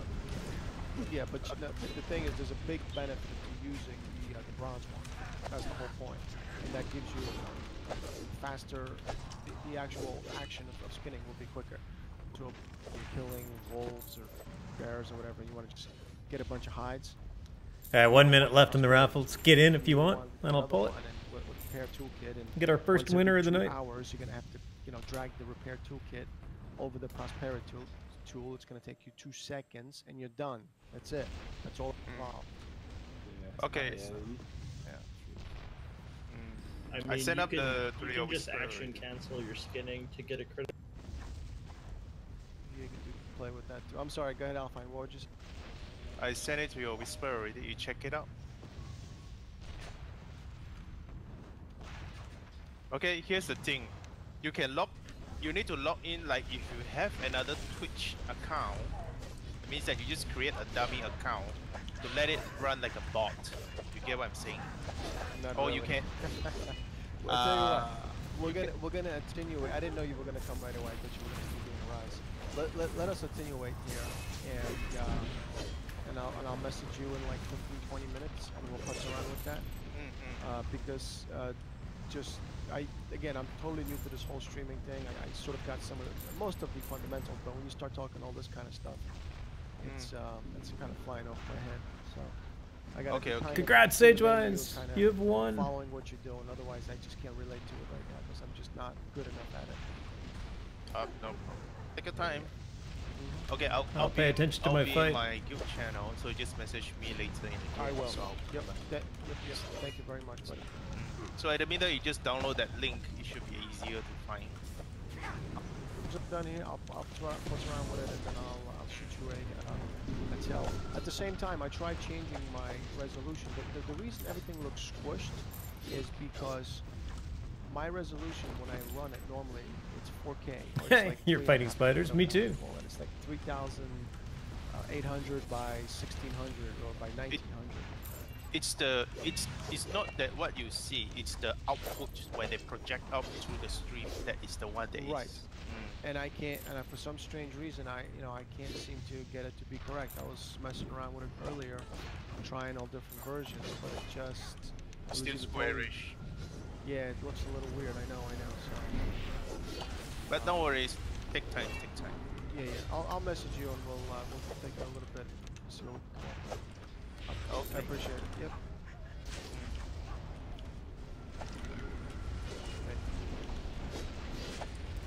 Yeah, but the thing is, there's a big benefit to using the bronze one. That's the whole point, and that gives you faster. The actual action of skinning will be quicker. So if you're killing wolves or bears or whatever, you want to just get a bunch of hides. All right, 1 minute left in the raffle. Let's get in if you want, and I'll pull it. And with repair toolkit and Get our first once every winner of the 2 night. hours, you're gonna have to, drag the repair toolkit over the prosperity tool. It's gonna take you 2 seconds, and you're done. That's it. That's all involved. Okay. I mean, set up you can, the you 3 can over just square action already. cancel your skinning to get a crit. You can play with that too. I'm sorry. Go ahead, Alpine. What would you say? I sent it to your whisper already. You check it out. Okay, here's the thing. You need to log in like if you have another Twitch account. It means that you just create a dummy account to let it run like a bot. You get what I'm saying? Not Or really. you can. Well, I'll tell you what. We're gonna attenuate. I didn't know you were gonna come right away, but you were gonna be doing a rise. Let us attenuate here, and I'll message you in like 15-20 minutes, and we'll putz around with that. Because I'm totally new to this whole streaming thing. I sort of got most of the fundamentals, but when you start talking all this kind of stuff, it's kind of flying off my head. So I got Okay. Congrats, Sagewise. You have won. Following what you're doing, otherwise I just can't relate to it right now because I'm just not good enough at it. No. Take your time. Okay, I'll pay attention to I'll my be fight. in my guild channel, so just message me later in the game. I will. So Yep. Thank you very much, buddy. So at the middle, you just download that link. It should be easier to find. Once I'm done here, I'll putz around with it, and then I'll shoot you a tell. At the same time, I tried changing my resolution, but the reason everything looks squished is because my resolution when I run it normally it's 4K. Or it's like You're 3.5K, fighting spiders? don't Me know what too. you call it. It's like 3,800 by 1,600 or by 1,900. It's not that what you see. It's the output when they project out through the stream. That is the one that Right. is. And I can't, and for some strange reason, I can't seem to get it to be correct. I was messing around with it earlier, trying all different versions, but it just it was Still either totally- squarish. Yeah, it looks a little weird. I know. So. But no worries. Take time. Take time. Yeah. I'll message you and we'll take a little bit. See what we can come up with. I appreciate it. Yep.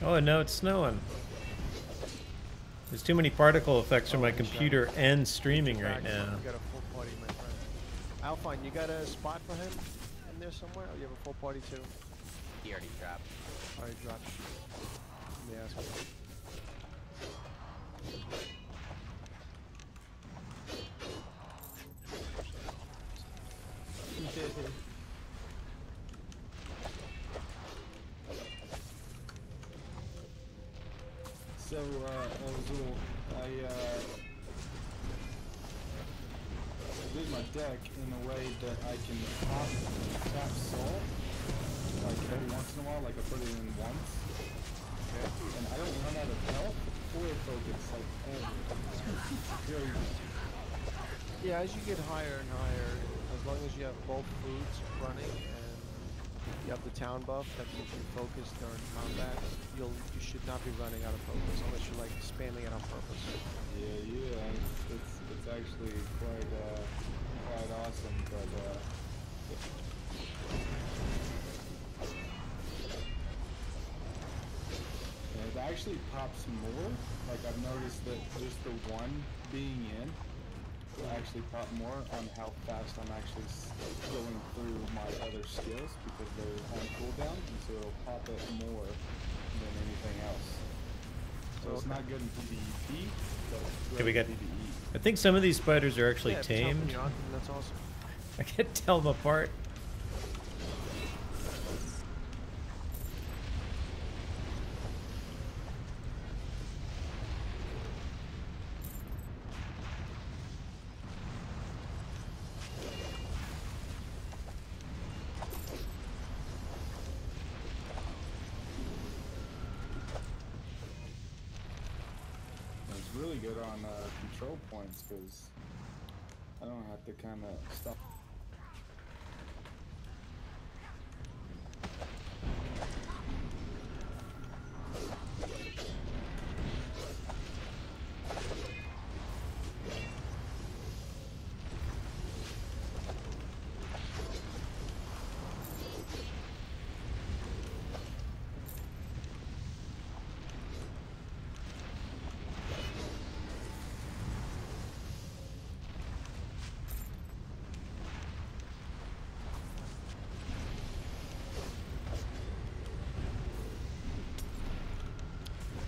Oh, and now it's snowing. There's too many particle effects from my and computer and streaming Back, right now. You got a full party, my friend. Alphine, you got a spot for him in there somewhere? Or you have a full party too? He already dropped. Already dropped. Let me ask him. So, Azul, I did my deck in a way that I can tap soul, like every once in a while, like I put it in once. Okay. And I don't run out of health or focus, like ever. It's very Yeah, as you get higher and higher, as long as you have both foods running and you have the town buff that keeps you focused during combat, you should not be running out of focus unless you're like spamming it on purpose. yeah, it's actually quite awesome, but and it actually pops more. Like I've noticed that just the one being in will actually pop more on how fast I'm actually going through my other skills because they're on cooldown, and so it'll pop it more than anything else. So it's not good in PvP, but it's Okay, we great got. in PvE. I think some of these spiders are actually Yeah, if it's helping tamed. you out, then that's awesome. I can't tell them apart. It's really good on control points because I don't have to kind of stop.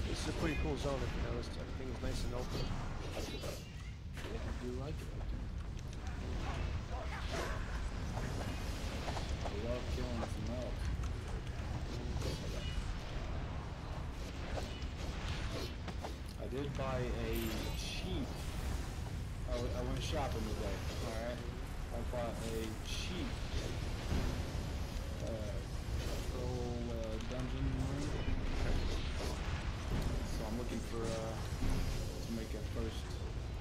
This is a pretty cool zone if you noticed. Everything is nice and open. Yeah, I do like it. I love killing some elk. I did buy a cheap. I went shopping today. All right, I bought a cheap troll dungeon room. So I'm looking for to make a first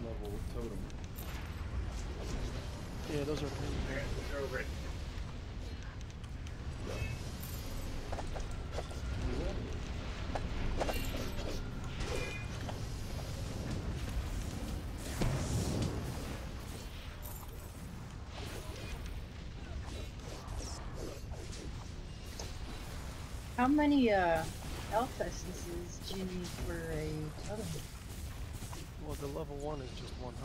level totem. Yeah, those are pretty cool. How many elf essences do you need for a totem? Well, the level 1 is just 100.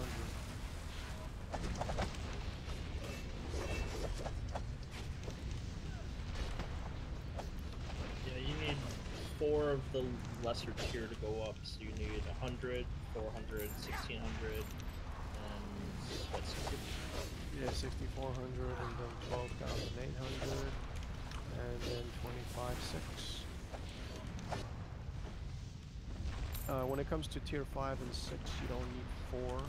Yeah, you need 4 of the lesser tier to go up, so you need 100, 400, 1600, and what's it? Yeah, 6,400 and then 12,800 and then 25,600. When it comes to tier 5 and 6, you don't need 4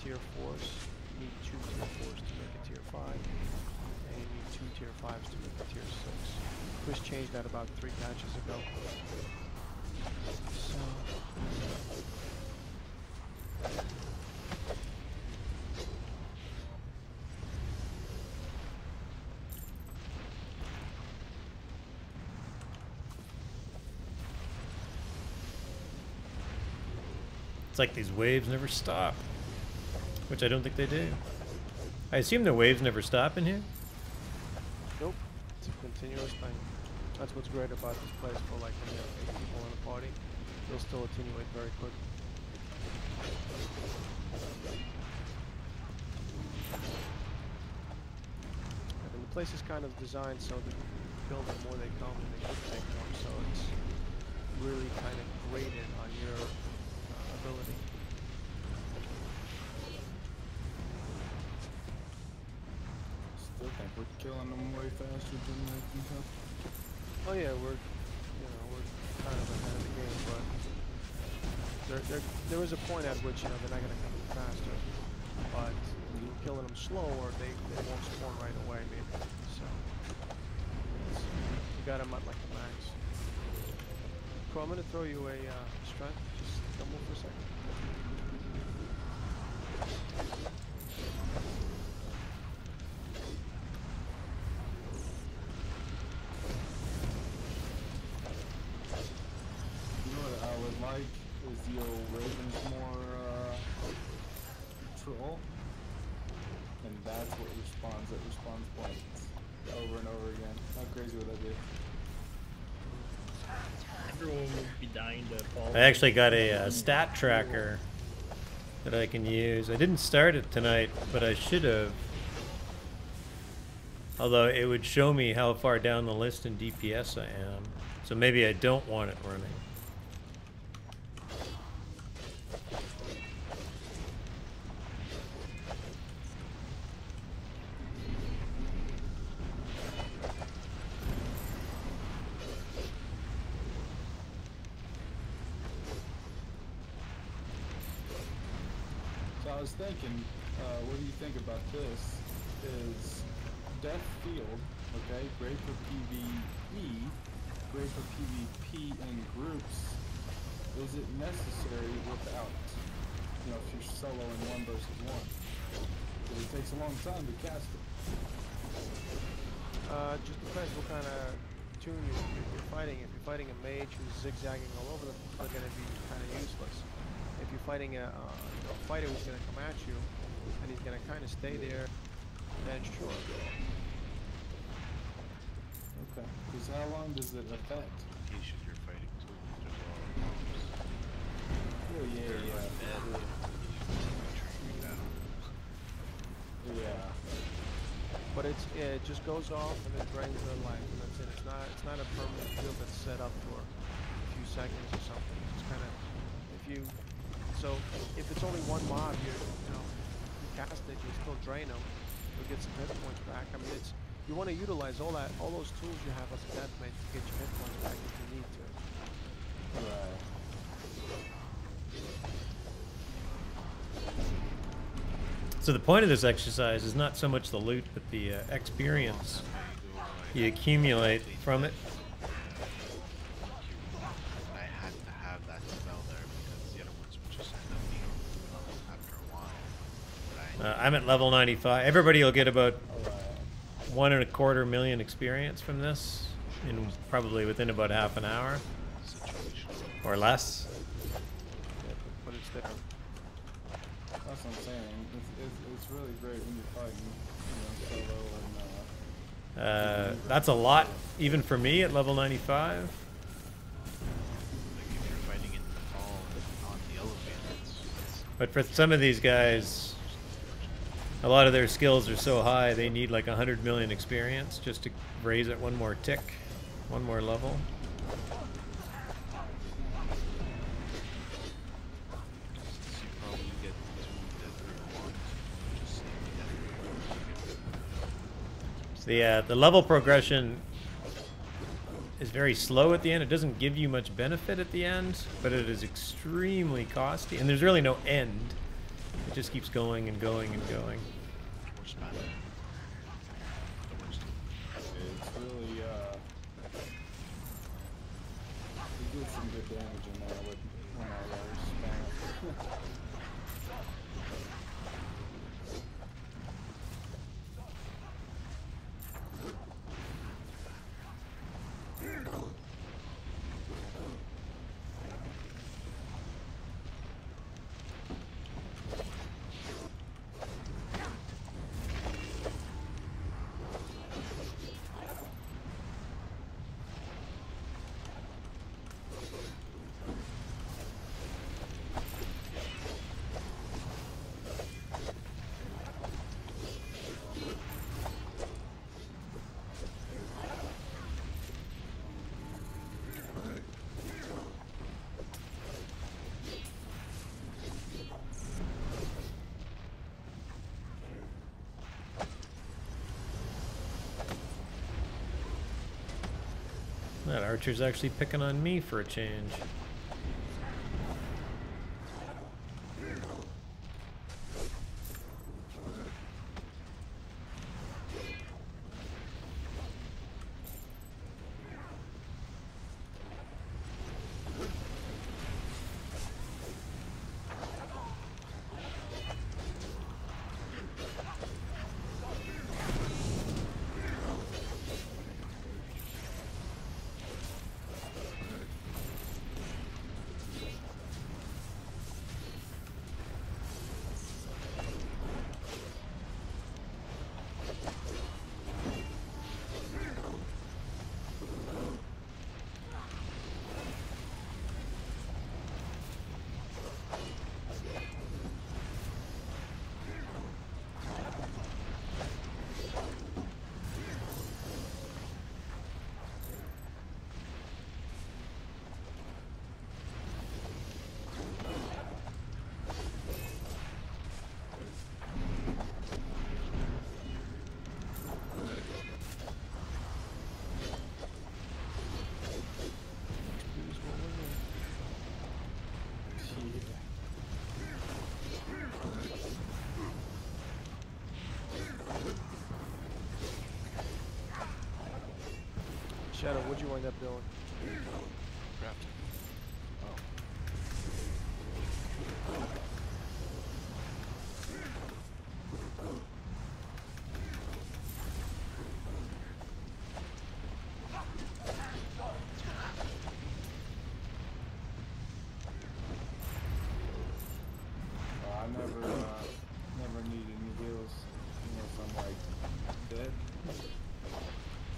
tier 4s. You need 2 tier 4s to make a tier 5, and you need 2 tier 5s to make a tier 6. Chris changed that about 3 patches ago. So... It's like these waves never stop, which I don't think they do. I assume the waves never stop in here? Nope, it's a continuous thing. That's what's great about this place for like when you have 8 people in a party. They'll still attenuate very quick. And the place is kind of designed so that you kill them more they come and they keep taking them, so it's really kind of graded on your ability. Still think we're killing them way faster than they can come. Oh yeah, we're kind of ahead of the game, but there is a point at which they're not going to come in faster. But when you're killing them slow, or they won't spawn right away, maybe. So you got them at like the max. Cool, I'm going to throw you a strength. Just don't move for a second. Like is the old Ravensmore troll, and that's what respawns. It respawns points over and over again. How crazy would that be? Everyone would be dying to fall. I actually got a stat tracker that I can use. I didn't start it tonight, but I should have. Although it would show me how far down the list in DPS I am. So maybe I don't want it running. So I was thinking, what do you think about this? Is Death Field, okay, great for PvE, great for PvP in groups. Is it necessary without, if you're soloing 1 versus 1? Because it takes a long time to cast it. Just depends what kind of tune you're fighting. If you're fighting a mage who's zigzagging all over, they're going to be kind of useless. If you're fighting a fighter who's going to come at you, and he's going to kind of stay there, then sure. Okay. Because how long does it affect? Location you're fighting to. There's a lot of mobs. Oh, yeah. But it just goes off and it drains their life, and that's it. It's not a permanent field that's set up for a few seconds or something. It's just kind of if it's only 1 mob, you cast it, you still drain them, you'll get some hit points back. I mean, you want to utilize all those tools you have as a deathmate to get your hit points back if you need to. Right. So the point of this exercise is not so much the loot, but the experience you accumulate from it. I had to have that spell there because the other ones would just end up being overwhelmed after a while. I'm at level 95. Everybody will get about 1.25 million experience from this, probably within about half an hour or less. But it's there. That's what I'm saying. It's really great when you're fighting, solo and. That's a lot, even for me at level 95. Like if you're fighting in the fall on the elevator, it's But for some of these guys, a lot of their skills are so high they need like 100 million experience just to raise it 1 more tick, 1 more level. you probably get to death reward. Just say death reward. The level progression is very slow at the end. It doesn't give you much benefit at the end, but it is extremely costly. And there's really no end. It just keeps going and going and going. It's really, you do some good damage in there with when I spam. That archer's actually picking on me for a change. Shadow, what'd you wind up doing? Crafting. I never need any heals unless I'm like dead.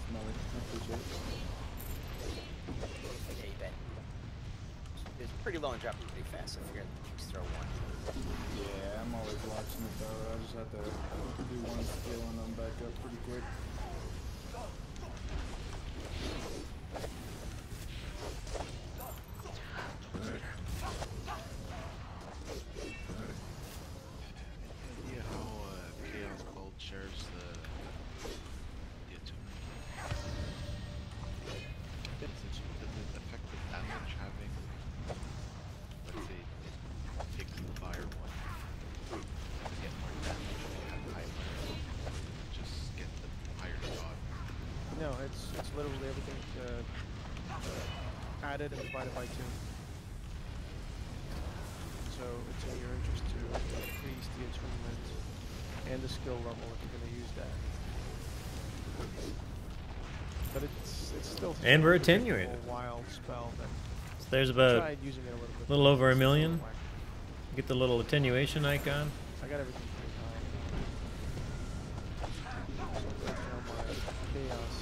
Smell it, I appreciate it. Yeah, you bet. It's pretty low and dropping pretty fast. I figured just throw one. Yeah, I'm always watching it though. I just have to do one skill and I'm back up pretty quick. Idea how Chaos Bolt shares the attunement? Does it affect the damage having, let's say, it takes the fire one to get more damage if you have high fire, just get the higher shot? No, it's literally everything added and divided by 2. So it's in your interest to increase the attunement and the skill level if you're going to use that. But it's still And we're a pretty attenuated. wild spell that So there's I about tried using it a little bit. little over It's $1 million. still whack. Get the little attenuation icon. I got everything pretty high. So right now my chaos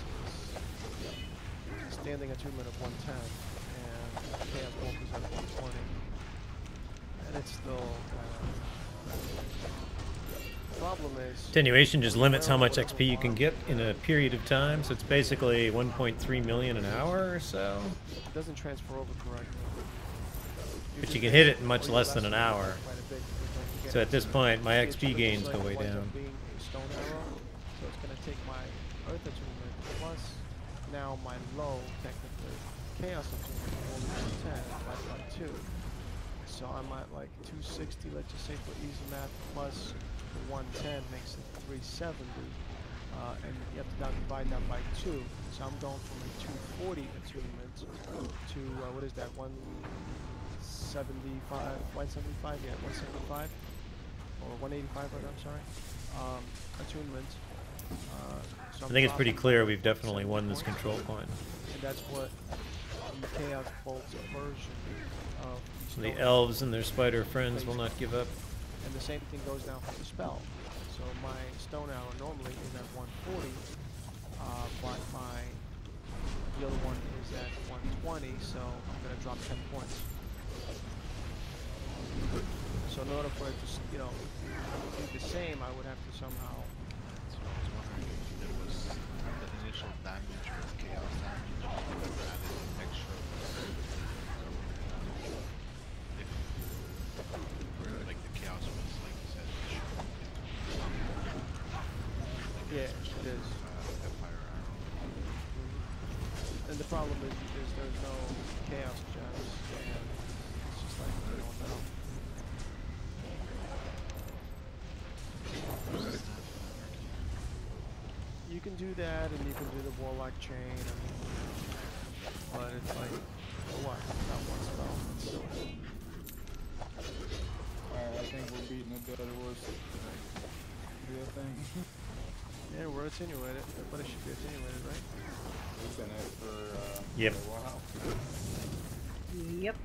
is standing attunement of 110 and chaos bolt is at 120. And it's still problem is Attenuation just limits how much XP you can get in a period of time, so it's basically 1.3 million an hour or so. it doesn't transfer over correctly. But you can hit it in much less than an hour. So at this point, my XP gains go way down. Being a stone arrow, so it's going to take my earth attunement plus now my low, technically, chaos attunement only 10 divided by 2. So I'm at like 260, let's just say for easy math, plus 110 makes it 370. And you have to divide that by 2. So I'm going from a 240 attunement to, what is that, 175, 175, yeah, 175, or 185, rather, I'm sorry, attunement. So I think it's pretty clear we've definitely won this control point. And that's what the Chaos Bolt's version of The elves and their spider friends will not give up. And the same thing goes down for the spell. So my stone hour normally is at 140, but the other one is at 120, so I'm going to drop 10 points. So in order for it to, you know, be the same, I would have to somehow... So I was wondering if there was the initial damage with chaos damage, whoever added extra if like the chaos was, like you said, yeah, it is. A fire arrow. And the problem is there's no chaos gems, and it's just like, I don't know. You can do that, and you can do the warlock chain, but it's like, for what? Not one spell. It's silly. Alright, I think we're beating a dead horse. Real thing. Yeah, we're attenuated. Everybody should be attenuated, right? We've been at it for Yep. a while. Yep.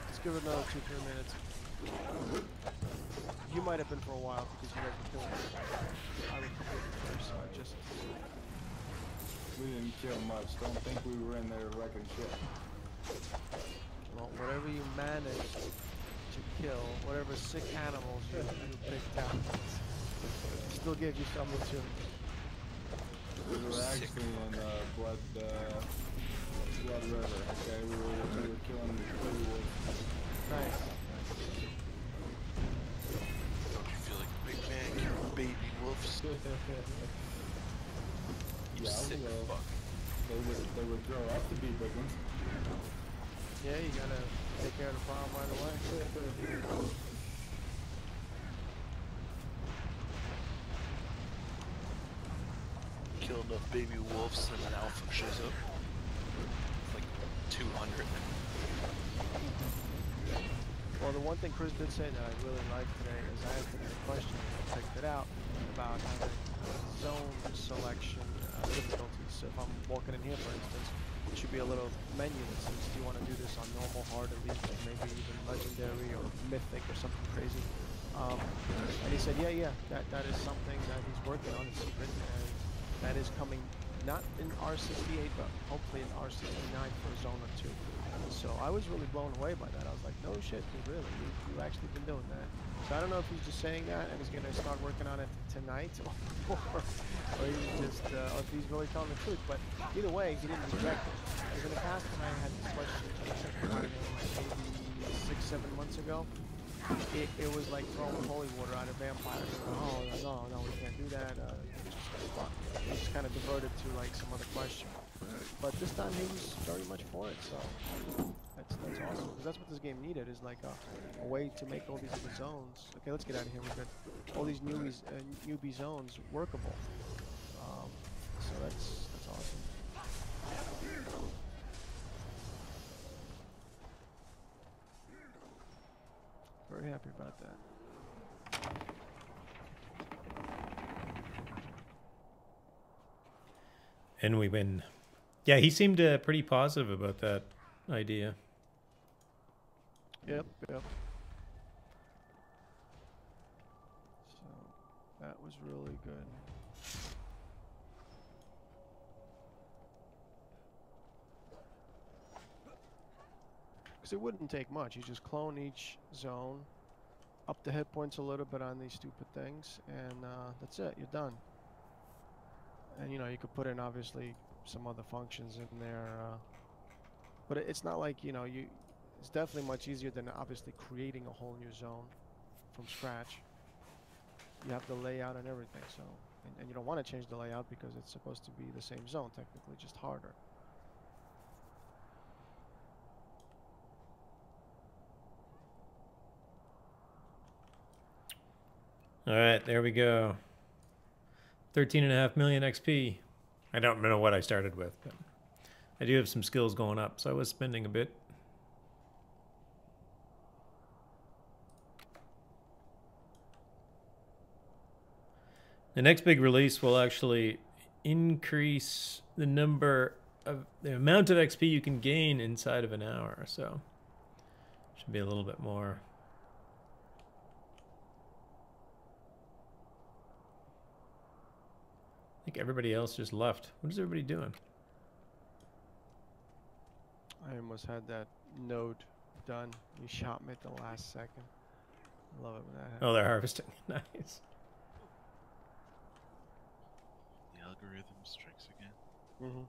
Let's give it another 2-3 minutes. You might have been for a while because you guys were killing me. I was completely first, so I just... We didn't kill much. Don't think we were in there wrecking shit. Well, whatever you managed to kill, whatever sick animals you picked out, still gave you something to... We were actually in Blood River, okay? We were killing the blue wolves. Nice. Don't you feel like a big man killing baby wolves? You Yeah, sick well, fuck. They would grow up to be big ones. Yeah, you gotta take care of the problem right away. Kill enough baby wolves and an alpha shows up. It's like 200. Well, the one thing Chris did say that I really liked today is I asked him a question and I checked it out about having zone selection difficulties. So if I'm walking in here, for instance, it should be a little menu that says, do you want to do this on normal, hard, elite, or maybe even legendary or mythic or something crazy? And he said, yeah, that is something that he's working on in secret, and that is coming not in R68, but hopefully in R69 for a zone or two. So I was really blown away by that. I was like, no shit, dude, really, you've actually been doing that. So I don't know if he's just saying that and he's going to start working on it tonight, or he's just, or if he's really telling the truth. But either way, he didn't reject it. Because in the past, when I had this question, maybe 6-7 months ago, it was like throwing holy water out of vampires. Oh, no, we can't do that. It just kind of diverted to like some other question. But this time he was very much for it, so that's awesome. Because that's what this game needed, is like a way to make all these different zones. Okay, let's get out of here. We've got all these newbie zones workable. So that's awesome. Very happy about that. And we win. Yeah, he seemed pretty positive about that idea. Yep. So that was really good. Because it wouldn't take much. You just clone each zone, up the hit points a little bit on these stupid things, and that's it. You're done. And you know, you could put in obviously some other functions in there, but it's not like, you know, it's definitely much easier than obviously creating a whole new zone from scratch. You have the layout and everything, so and you don't want to change the layout because it's supposed to be the same zone, technically, just harder. All right, there we go. 13.5 million XP. I don't know what I started with, but I do have some skills going up, so I was spending a bit. The next big release will actually increase the amount of XP you can gain inside of an hour, so should be a little bit more. I think everybody else just left. What is everybody doing? I almost had that node done. You shot me at the last second. I love it when that happens. Oh, they're harvesting. Nice. The algorithm strikes again. Mm-hmm.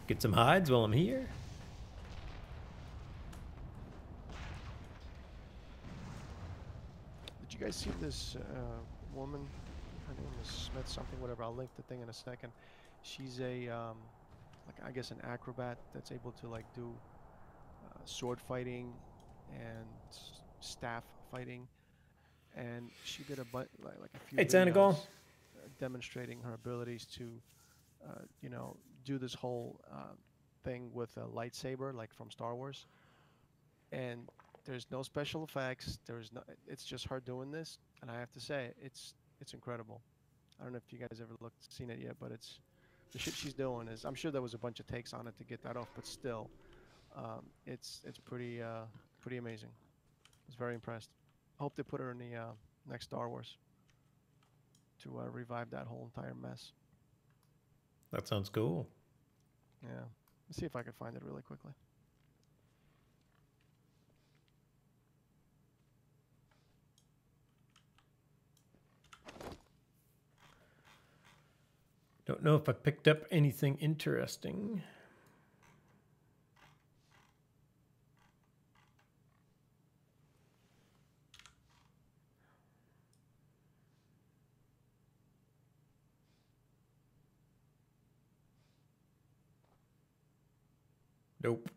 Get some hides while I'm here. Did you guys see this woman? Her name is Smith something, whatever. I'll link the thing in a second. She's a like I guess an acrobat that's able to like do sword fighting and staff fighting, and she did a like a few Hey, videos Tentacle. demonstrating her abilities to you know, do this whole thing with a lightsaber like from Star Wars. And there's no special effects. There's no. It's just her doing this, and I have to say, it's incredible. I don't know if you guys ever seen it yet, but it's the shit she's doing is. I'm sure there was a bunch of takes on it to get that off, but still, it's pretty pretty amazing. I was very impressed. I hope they put her in the next Star Wars to revive that whole entire mess. That sounds cool. Yeah, let's see if I can find it really quickly. Don't know if I picked up anything interesting. Nope.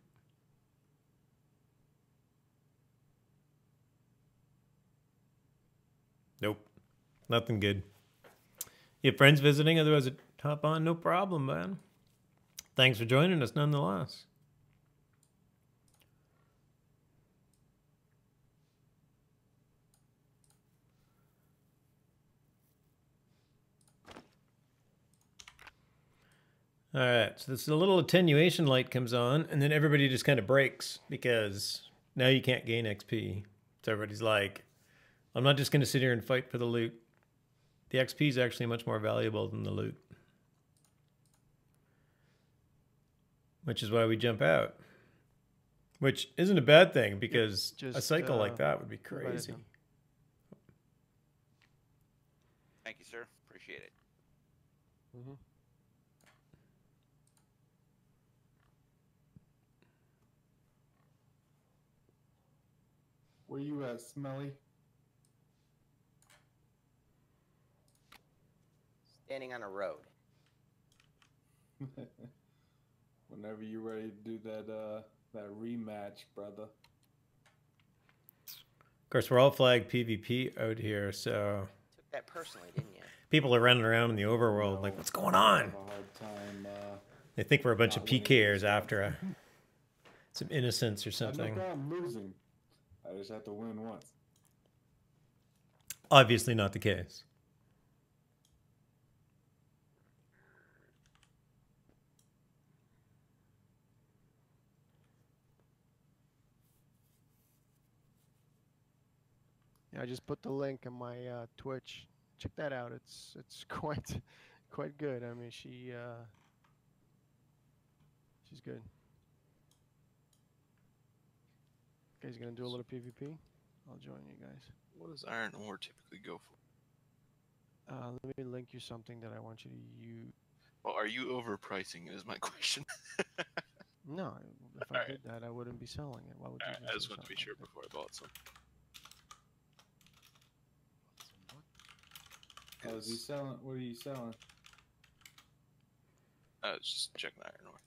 Nope. Nothing good. You have friends visiting, otherwise I'd hop on. No problem, man. Thanks for joining us nonetheless. All right, so this little attenuation light comes on, and then everybody just kind of breaks because now you can't gain XP. So everybody's like, I'm not just going to sit here and fight for the loot. The XP is actually much more valuable than the loot. Which is why we jump out. Which isn't a bad thing, because a cycle like that would be crazy. Thank you, sir. Appreciate it. Mm-hmm. Where you at, Smelly? Standing on a road. Whenever you're ready to do that rematch, brother. Of course, we're all flagged PvP out here, so Took that personally, didn't you? people are running around in the overworld like, what's going on? I have a hard time, They think we're a bunch of not winning PKers this. after some innocence or I have something. no problem losing. I just have to win once. Obviously not the case. Yeah, I just put the link in my Twitch check that out. It's quite good. I mean, she's good. Okay, he's gonna do a little PvP. I'll join you guys. What does iron ore typically go for? Let me link you something that I want you to use. Well, are you overpricing it is my question. No, if I did that, I wouldn't be selling it. Why would you? I just want to be sure before I bought some. Oh, is he selling? What are you selling? I was just checking iron ore.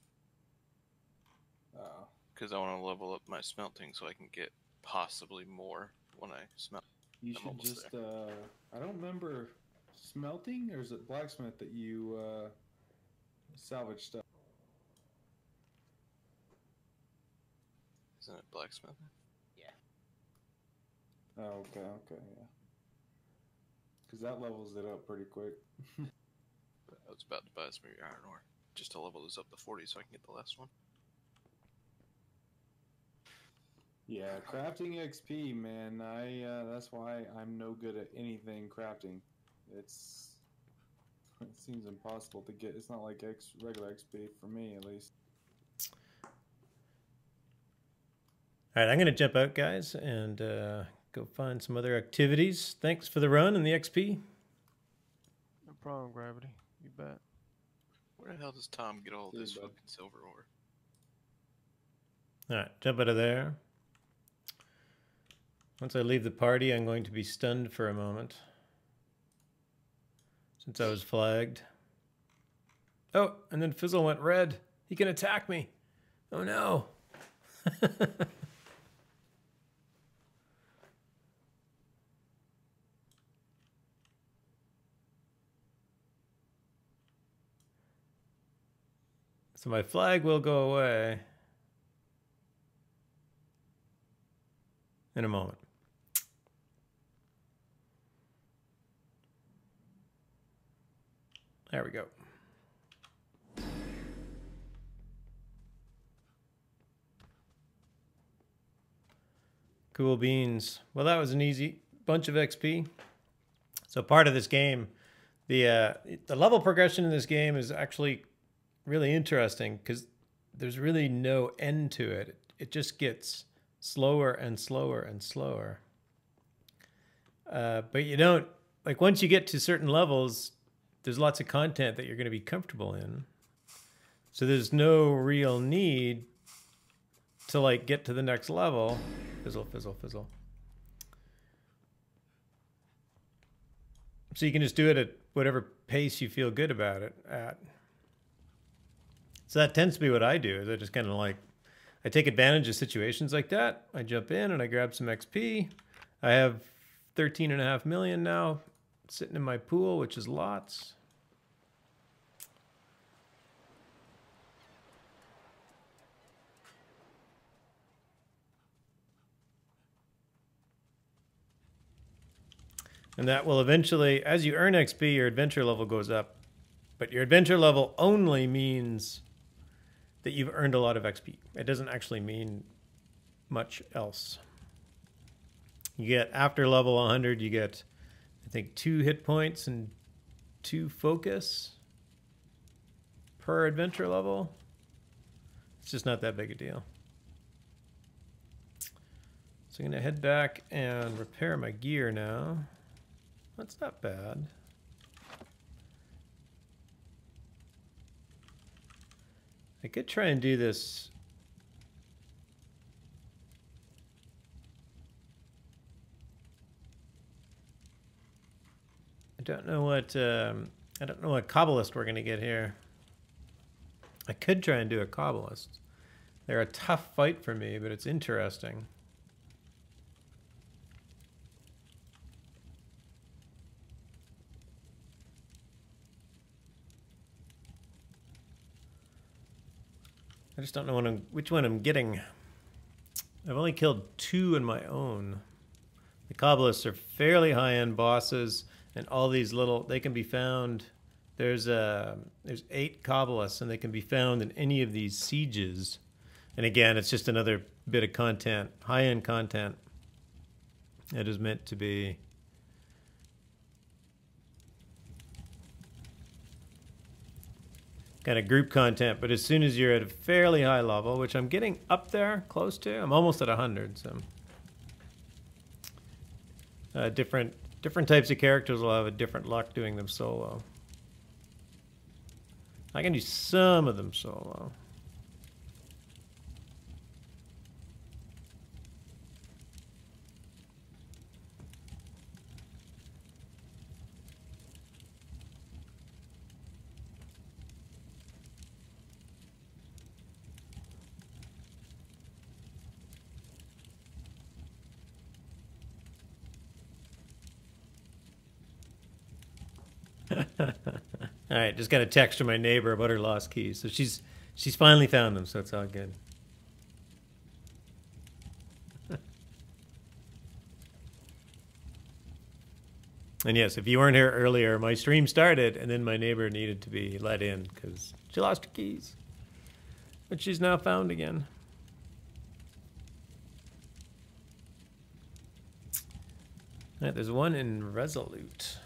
Oh. Because I want to level up my smelting so I can get possibly more when I smelt. You should just, I don't remember smelting, or is it blacksmith that you salvage stuff? Isn't it blacksmith? Yeah. Oh, okay, yeah. Because that levels it up pretty quick. I was about to buy some iron ore just to level this up to 40 so I can get the last one. Yeah, crafting XP, man. That's why I'm no good at anything crafting. It seems impossible to get. It's not like regular XP for me, at least. All right, I'm going to jump out, guys, and go find some other activities. Thanks for the run and the XP. No problem, Gravity. You bet. Where the hell does Tom get all this fucking silver ore? All right, jump out of there. Once I leave the party, I'm going to be stunned for a moment, since I was flagged. Oh, and then Fizzle went red. He can attack me. Oh no. So my flag will go away in a moment. There we go. Cool beans. Well, that was an easy bunch of XP. So part of this game, the level progression in this game is actually really interesting because there's really no end to it. It just gets slower and slower and slower. But you don't, like, once you get to certain levels, there's lots of content that you're going to be comfortable in. So there's no real need to, like, get to the next level. Fizzle, fizzle, fizzle. So you can just do it at whatever pace you feel good about it at. So that tends to be what I do, is I just kind of like, I take advantage of situations like that. I jump in and I grab some XP. I have 13.5 million now sitting in my pool, which is lots. And that will eventually, as you earn XP, your adventure level goes up. But your adventure level only means that you've earned a lot of XP. It doesn't actually mean much else. You get, after level 100, you get, I think, 2 hit points and 2 focus per adventure level. It's just not that big a deal. So I'm gonna head back and repair my gear now. That's not bad. I could try and do this. I don't know what Kabbalist we're gonna get here. I could try and do a Kabbalist. They're a tough fight for me, but it's interesting. I just don't know which one I'm getting. I've only killed 2 in my own. The Kabbalists are fairly high-end bosses, and all these little, they can be found. There's 8 Kabbalists, and they can be found in any of these sieges. And again, it's just another bit of content, high-end content. It is meant to be kind of group content, but as soon as you're at a fairly high level, which I'm getting up there, close to, I'm almost at 100, so different types of characters will have a different luck doing them solo. I can do some of them solo. All right, just got a text from my neighbor about her lost keys. So she's finally found them, so it's all good. And yes, if you weren't here earlier, my stream started, and then my neighbor needed to be let in because she lost her keys, but she's now found again. All right, there's one in Resolute.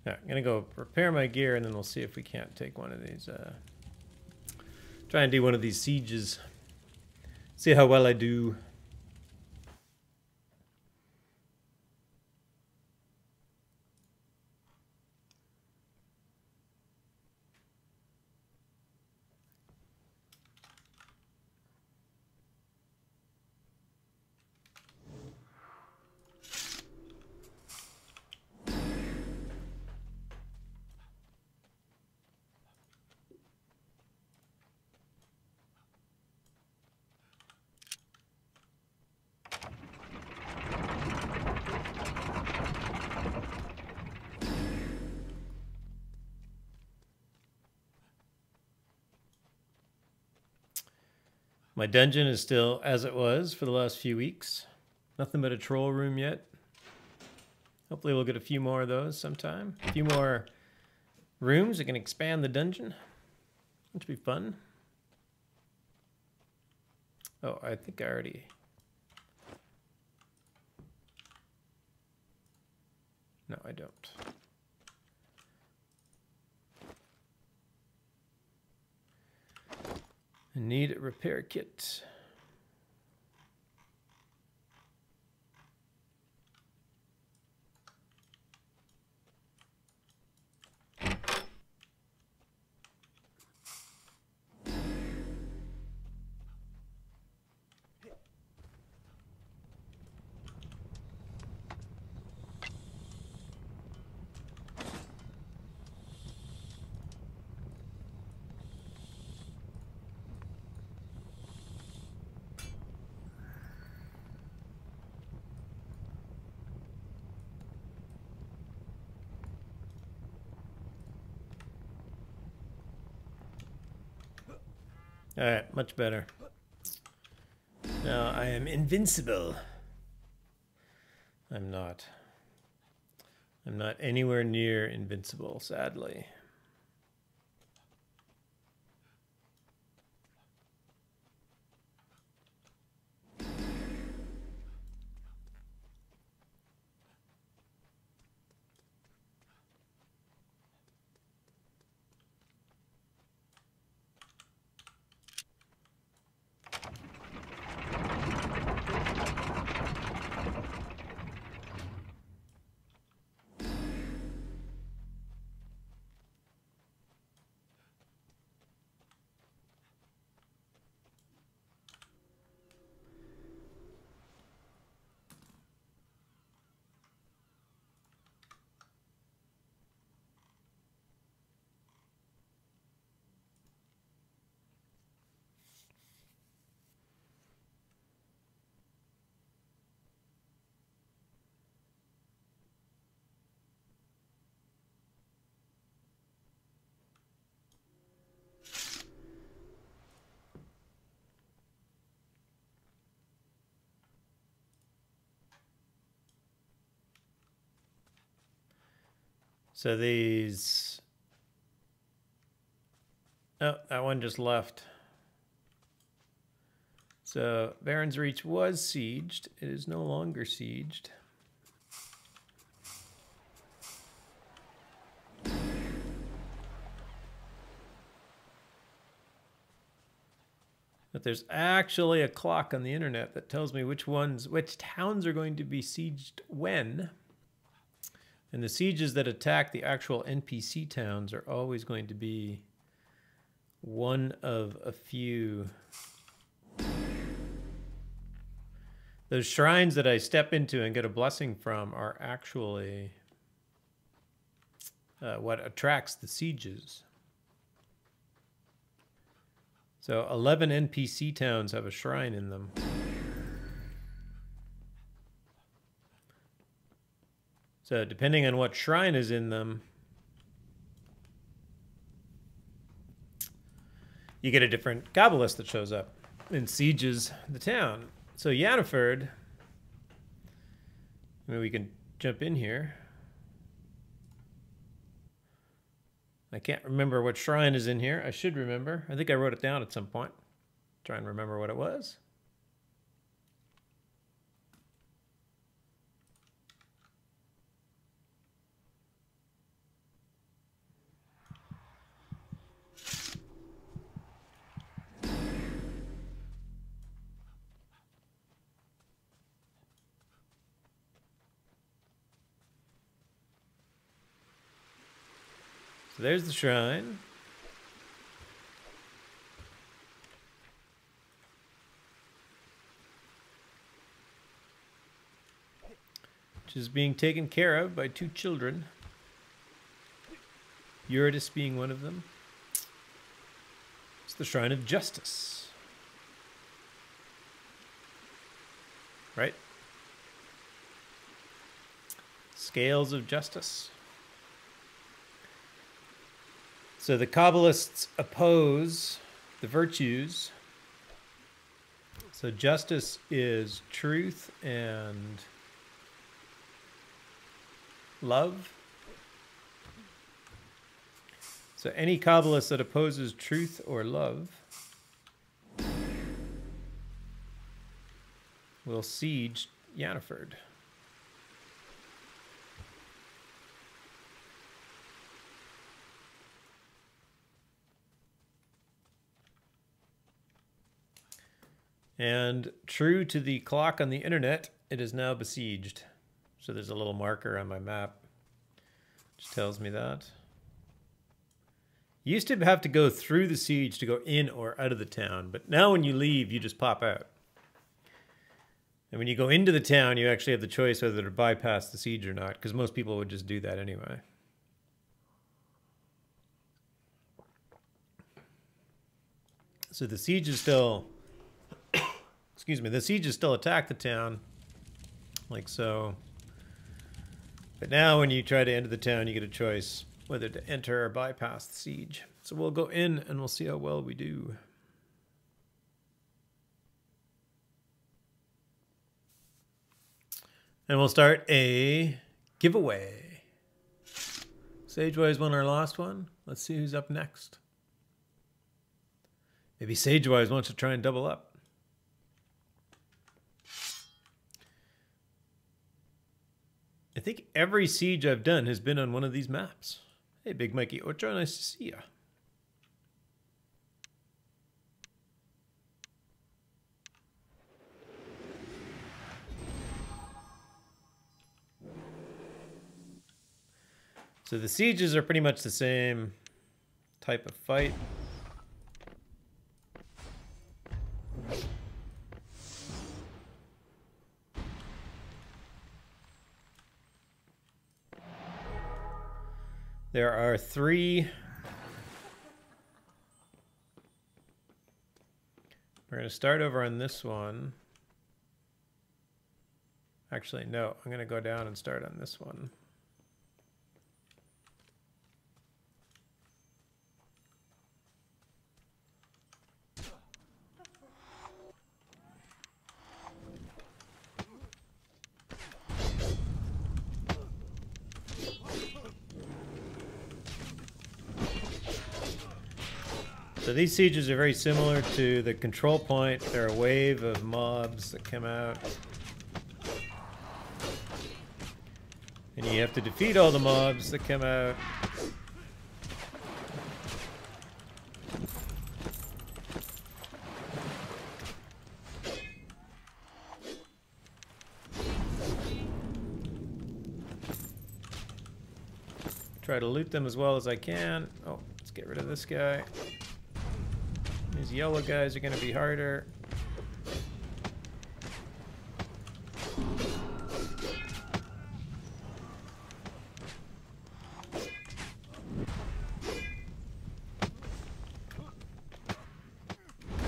I'm gonna go repair my gear, and then we'll see if we can't take one of these. Try and do one of these sieges. See how well I do. My dungeon is still as it was for the last few weeks. Nothing but a troll room yet. Hopefully we'll get a few more of those sometime. A few more rooms that can expand the dungeon, which would be fun. Oh, I think I already... No, I don't. I need a repair kit. All right, much better. Now I am invincible. I'm not. I'm not anywhere near invincible, sadly. So these... Oh, that one just left. So Baron's Reach was sieged. It is no longer sieged. But there's actually a clock on the internet that tells me which towns are going to be sieged when. And the sieges that attack the actual NPC towns are always going to be one of a few. Those shrines that I step into and get a blessing from are actually what attracts the sieges. So 11 NPC towns have a shrine in them. So depending on what shrine is in them, you get a different Kabbalist that shows up and sieges the town. So Yannaford, I mean, we can jump in here. I can't remember what shrine is in here. I should remember. I think I wrote it down at some point. Try and remember what it was. So there's the shrine. Which is being taken care of by 2 children. Eurydice being one of them. It's the Shrine of Justice. Right? Scales of Justice. So the Kabbalists oppose the virtues. So justice is truth and love. So any Kabbalist that opposes truth or love will siege Yannaford. And true to the clock on the internet, it is now besieged. So there's a little marker on my map which tells me that. You used to have to go through the siege to go in or out of the town, but now when you leave, you just pop out. And when you go into the town, you actually have the choice whether to bypass the siege or not, because most people would just do that anyway. So the siege is still... Excuse me, the sieges still attack the town, like so. But now when you try to enter the town, you get a choice whether to enter or bypass the siege. So we'll go in and we'll see how well we do. And we'll start a giveaway. Sagewise won our last one. Let's see who's up next. Maybe Sagewise wants to try and double up. I think every siege I've done has been on one of these maps. Hey, Big Mikey Ocho, nice to see ya. So the sieges are pretty much the same type of fight. There are 3. We're going to start over on this one. Actually, no. I'm going to go down and start on this one. So these sieges are very similar to the control point. They're a wave of mobs that come out. And you have to defeat all the mobs that come out. Try to loot them as well as I can. Oh, let's get rid of this guy. These yellow guys are going to be harder.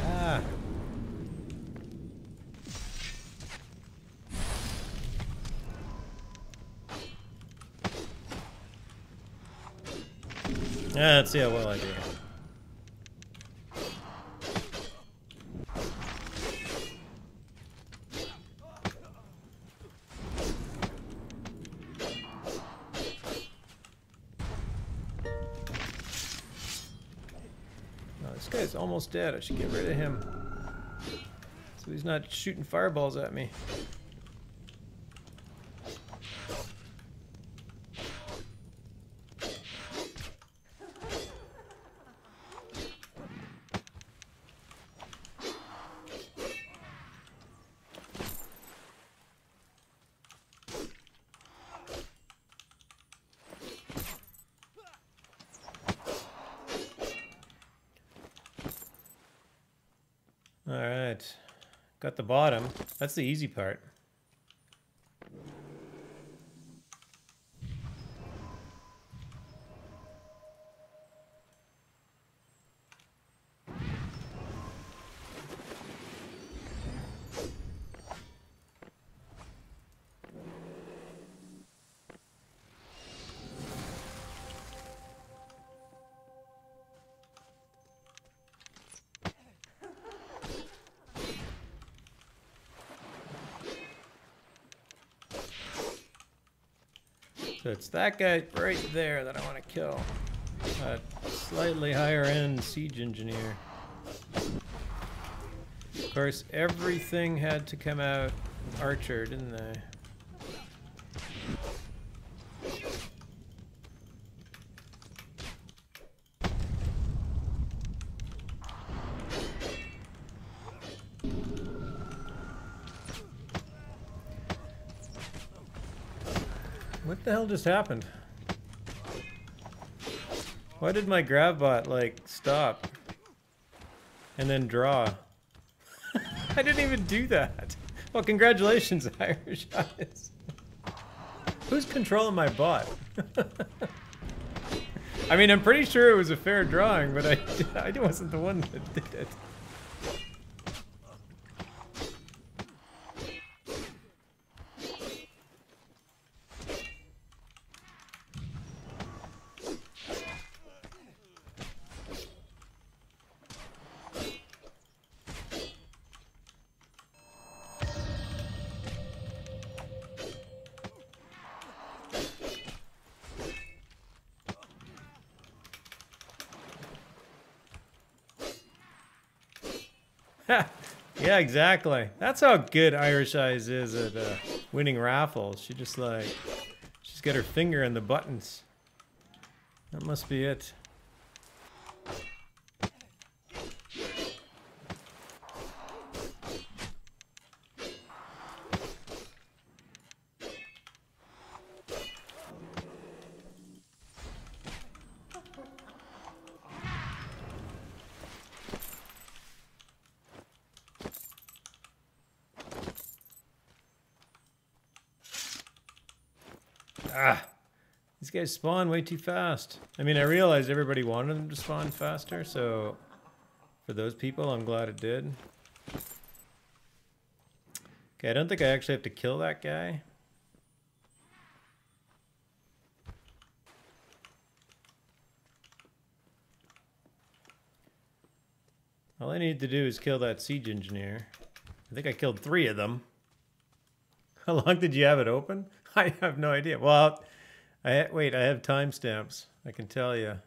Ah. Let's see how well I do. Oh, this guy's almost dead. I should get rid of him. So he's not shooting fireballs at me. Alright, got the bottom. That's the easy part. So it's that guy right there that I want to kill. That slightly higher end siege engineer. Of course, everything had to come out archer, didn't they? What the hell just happened? Why did my grav bot, like, stop? And then draw? I didn't even do that. Well, congratulations, Irish Eyes. Who's controlling my bot? I mean, I'm pretty sure it was a fair drawing, but I wasn't the one that did it. Yeah, exactly. That's how good Irish Eyes is at winning raffles. She's got her finger in the buttons. That must be it. Ah, these guys spawn way too fast. I mean, I realized everybody wanted them to spawn faster, so for those people, I'm glad it did. Okay, I don't think I actually have to kill that guy. All I need to do is kill that siege engineer. I think I killed 3 of them. How long did you have it open? I have no idea. Well, wait, I have timestamps. I can tell you.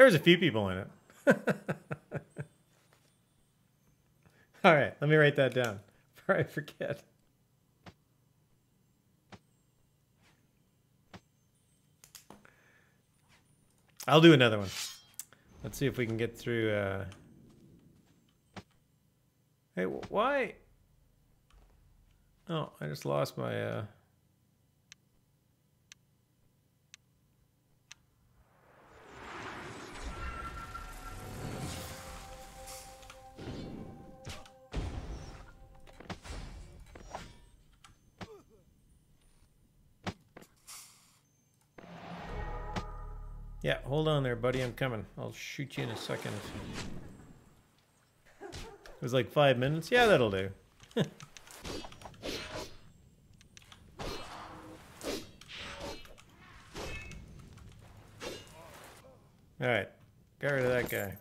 There's a few people in it. All right, let me write that down before I forget. I'll do another one. Let's see if we can get through. Hey, why? Oh, I just lost my. Yeah, hold on there, buddy. I'm coming. I'll shoot you in a second. It was like 5 minutes. Yeah, that'll do. All right, get rid of that guy.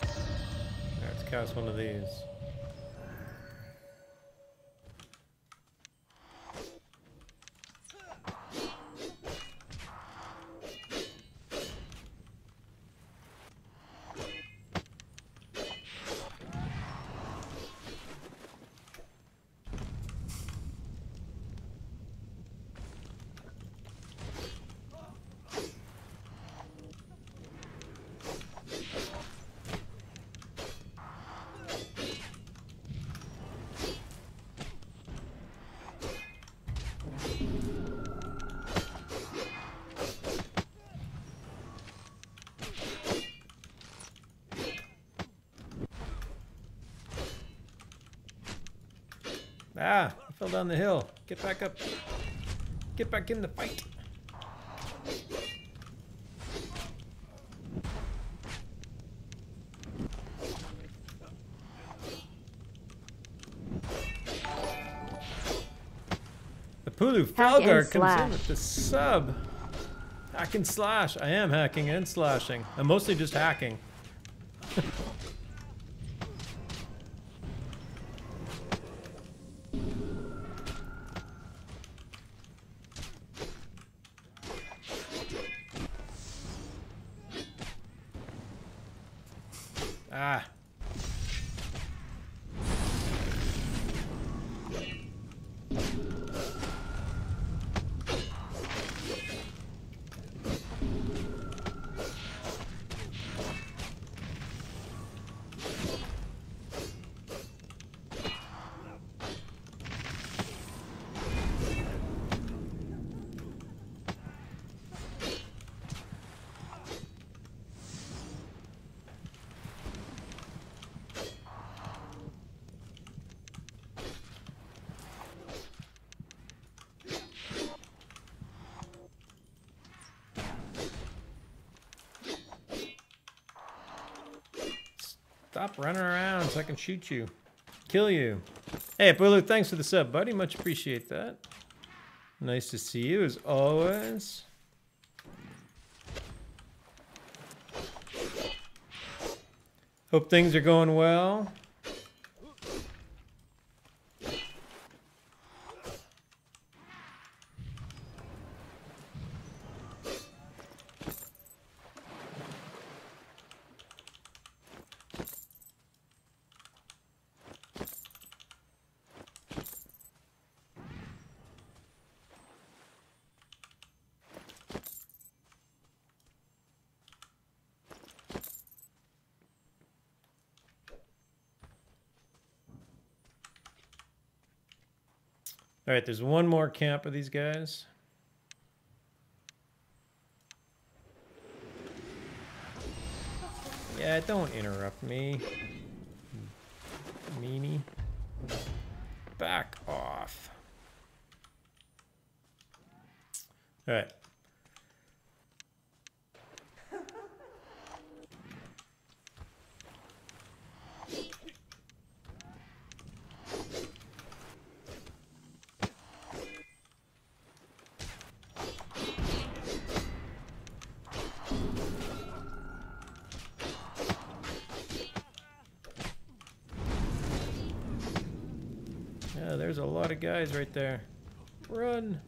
All right, let's cast one of these. Ah, I fell down the hill. Get back up. Get back in the fight. The Pulu Felgar comes in with the sub. Hack and slash. I am hacking and slashing. I'm mostly just hacking. Ah. Stop running around so I can shoot you. Kill you. Hey, Bulu, thanks for the sub, buddy. Much appreciate that. Nice to see you, as always. Hope things are going well. All right, there's one more camp of these guys. Yeah, don't interrupt me. Meanie. Back off. All right. Yeah, there's a lot of guys right there. Run.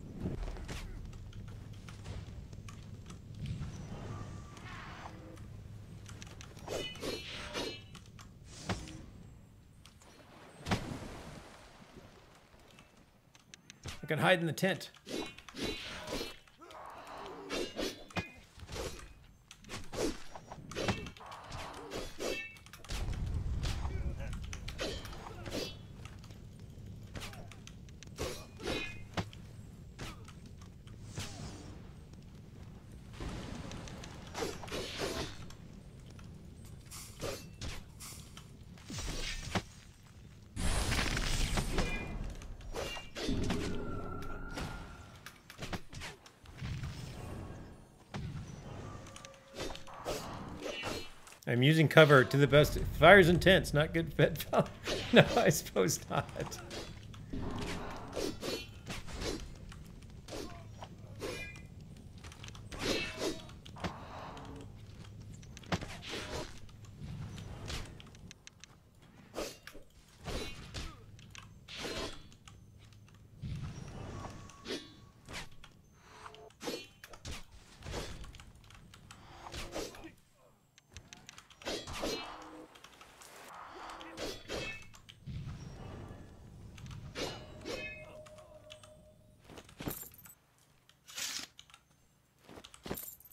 I can hide in the tent. I'm using cover to the best. Fire's intense, not good fed. No, I suppose not.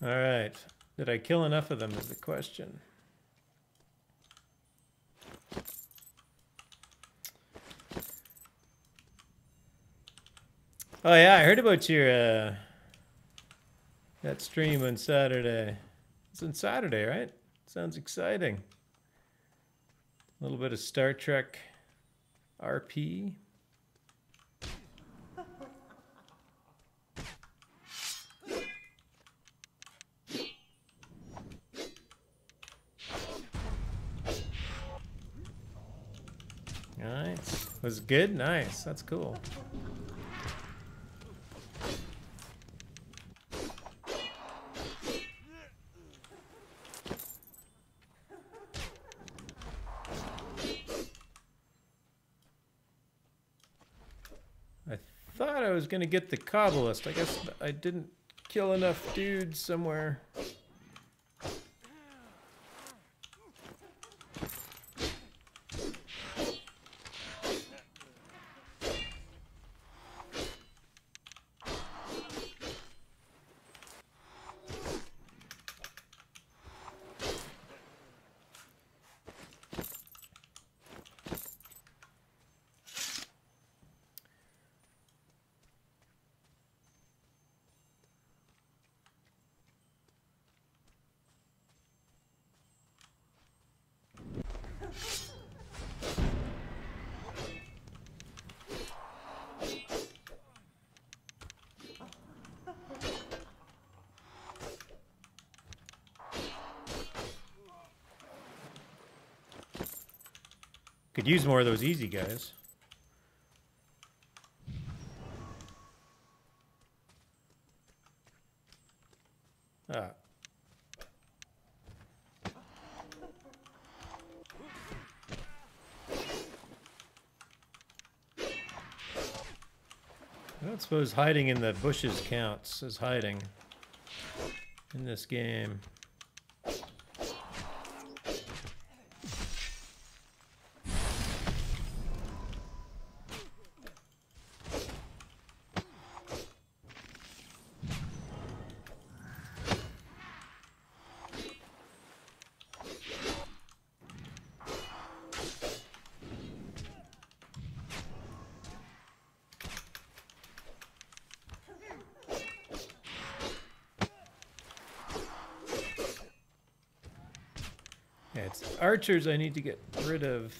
All right. Did I kill enough of them is the question. Oh yeah, I heard about your that stream on Saturday. It's on Saturday, right? Sounds exciting. A little bit of Star Trek RP. Nice. Was it good? Nice. That's cool. I thought I was gonna get the Kabbalist. I guess I didn't kill enough dudes somewhere. Could use more of those easy guys. Ah. I don't suppose hiding in the bushes counts as hiding in this game. Yeah, it's archers I need to get rid of.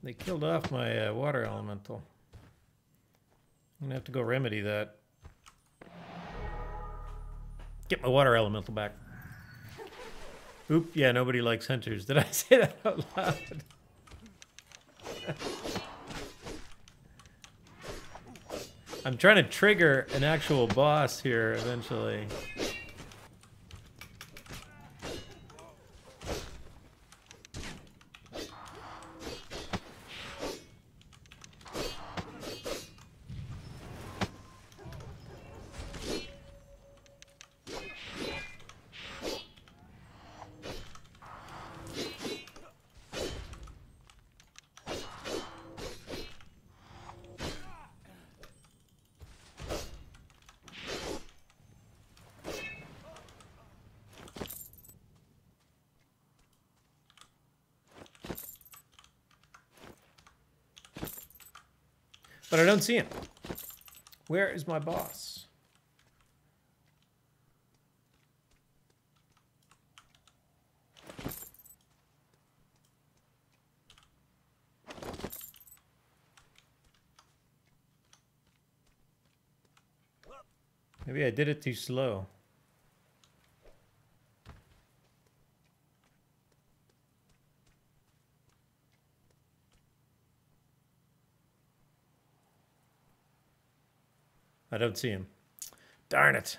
They killed off my water elemental. I'm gonna have to go remedy that. Get my water elemental back. Oop, yeah, nobody likes hunters. Did I say that out loud? I'm trying to trigger an actual boss here eventually. But I don't see him. Where is my boss? Maybe I did it too slow. I don't see him. Darn it.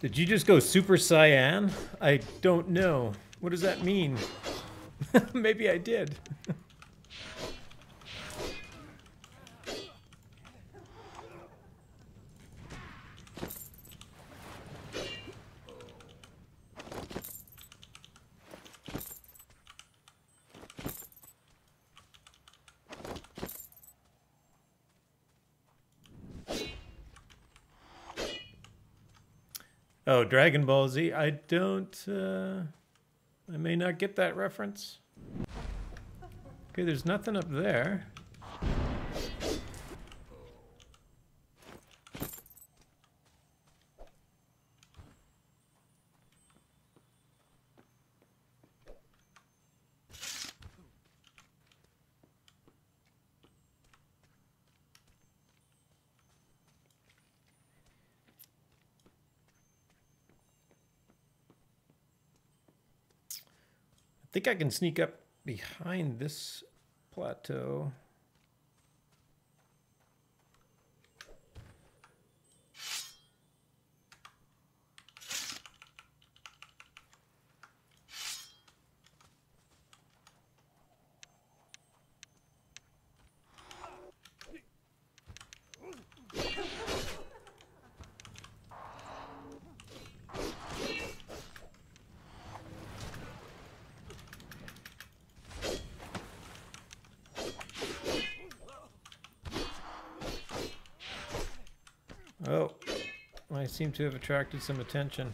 Did you just go Super Cyan? I don't know. What does that mean? Maybe I did. Oh, Dragon Ball Z. I don't, I may not get that reference. Okay, there's nothing up there. I think I can sneak up behind this plateau. Oh, I seem to have attracted some attention.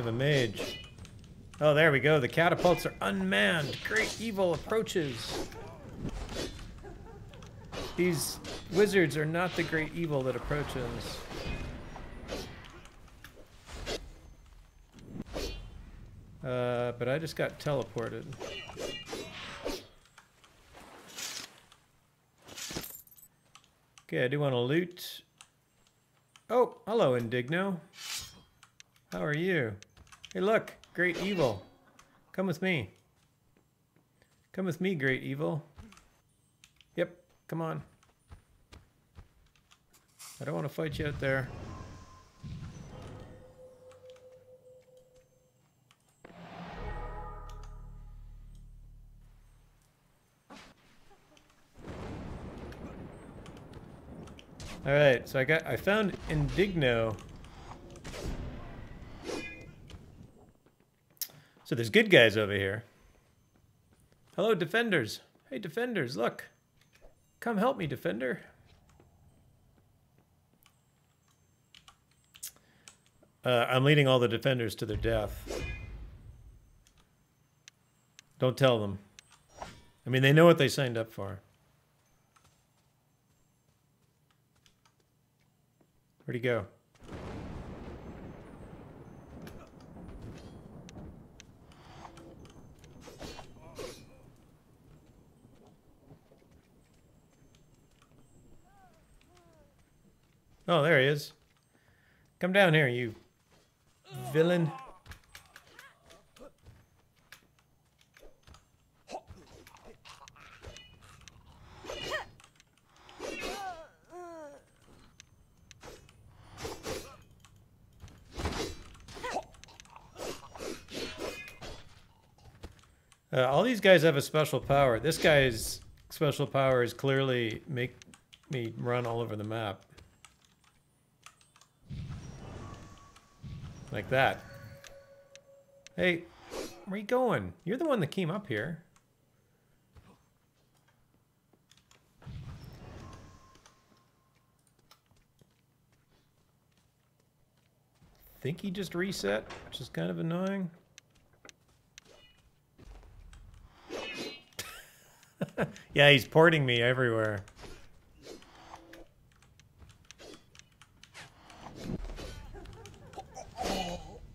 have a mage. Oh, there we go. The catapults are unmanned. Great evil approaches. These wizards are not the great evil that approaches. But I just got teleported. Okay, I do want to loot. Oh, hello, Indigno. How are you? Hey, look, great evil. Come with me. Come with me, great evil. Yep, come on. I don't want to fight you out there. All right, so I found Indigno. So there's good guys over here. Hello, defenders. Hey, defenders, look. Come help me, defender. I'm leading all the defenders to their death. Don't tell them. I mean, they know what they signed up for. Where'd he go? Oh, there he is. Come down here, you villain. All these guys have a special power. This guy's special power is clearly make me run all over the map. Like that. Hey, where you going? You're the one that came up here. Think he just reset, which is kind of annoying. Yeah, he's porting me everywhere.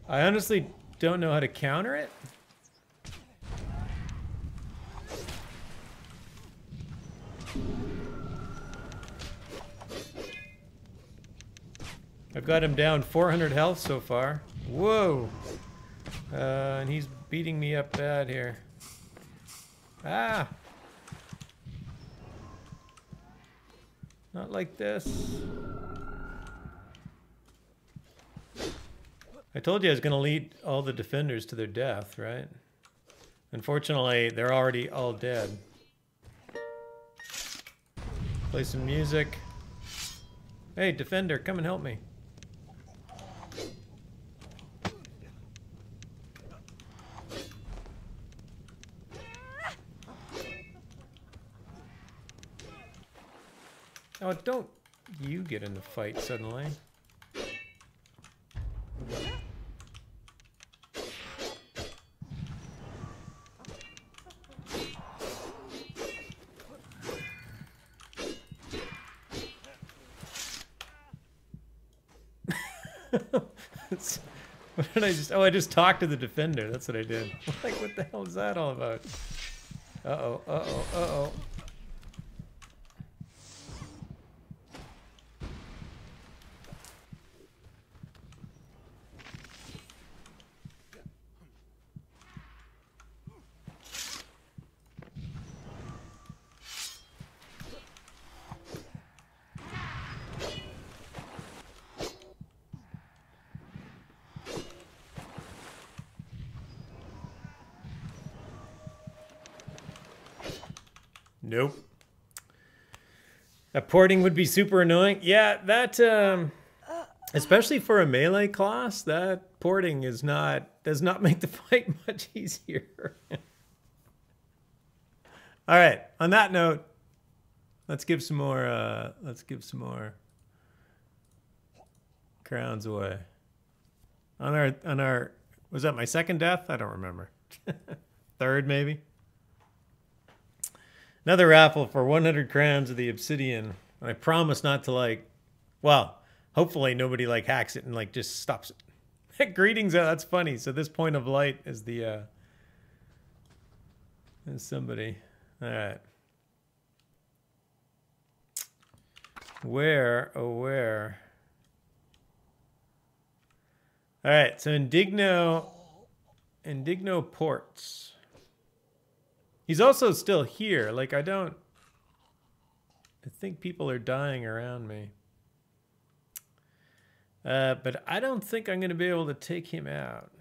I honestly don't know how to counter it. I've got him down 400 health so far. Whoa! And he's beating me up bad here. Ah! Not like this. I told you I was going to lead all the defenders to their death, right? Unfortunately, they're already all dead. Play some music. Hey, defender, come and help me. Oh, don't you get in the fight suddenly. What did I just... Oh, I just talked to the defender. That's what I did. Like, what the hell is that all about? Uh-oh, uh-oh, uh-oh. Nope. That porting would be super annoying. Yeah, that especially for a melee class, that porting does not make the fight much easier. All right. On that note, let's give some more crowns away. On our Was that my second death? I don't remember. Third, maybe. Another raffle for 100 crowns of the obsidian. I promise not to like, well, hopefully nobody like hacks it and like just stops it. Greetings, that's funny. So this point of light is the, is somebody. All right. Where, oh where? All right, so Indigno ports. He's also still here. Like, I think people are dying around me. But I don't think I'm going to be able to take him out.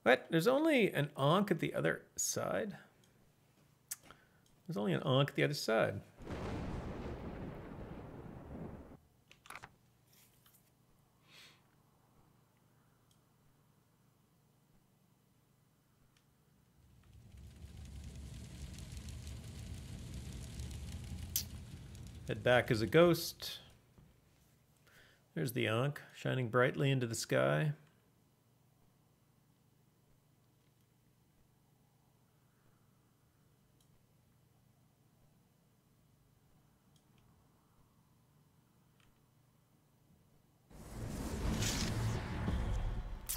What? There's only an Ankh at the other side? There's only an Ankh at the other side. Head back as a ghost. There's the Ankh, shining brightly into the sky.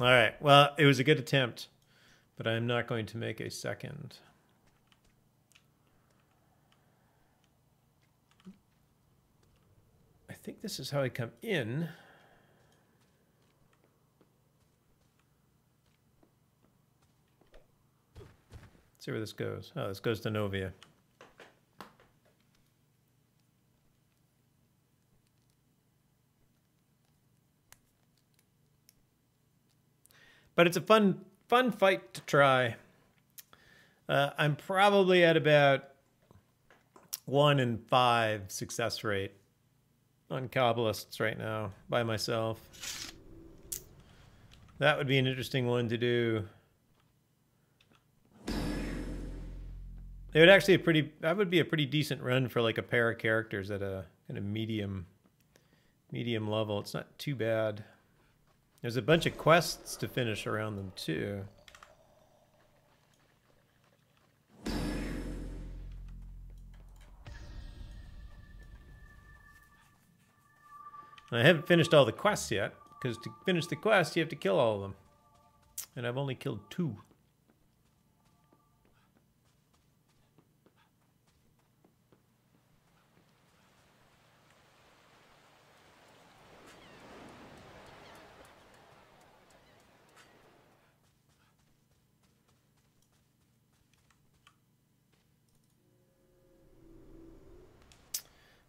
All right, well, it was a good attempt, but I'm not going to make a second. I think this is how I come in. Let's see where this goes. Oh, this goes to Novia. But it's a fun fight to try. I'm probably at about 1 in 5 success rate on Kabbalists right now by myself. That would be an interesting one to do. It would actually that would be a pretty decent run for like a pair of characters at a kind of medium level. It's not too bad. There's a bunch of quests to finish around them too. I haven't finished all the quests yet, because to finish the quest you have to kill all of them. And I've only killed 2.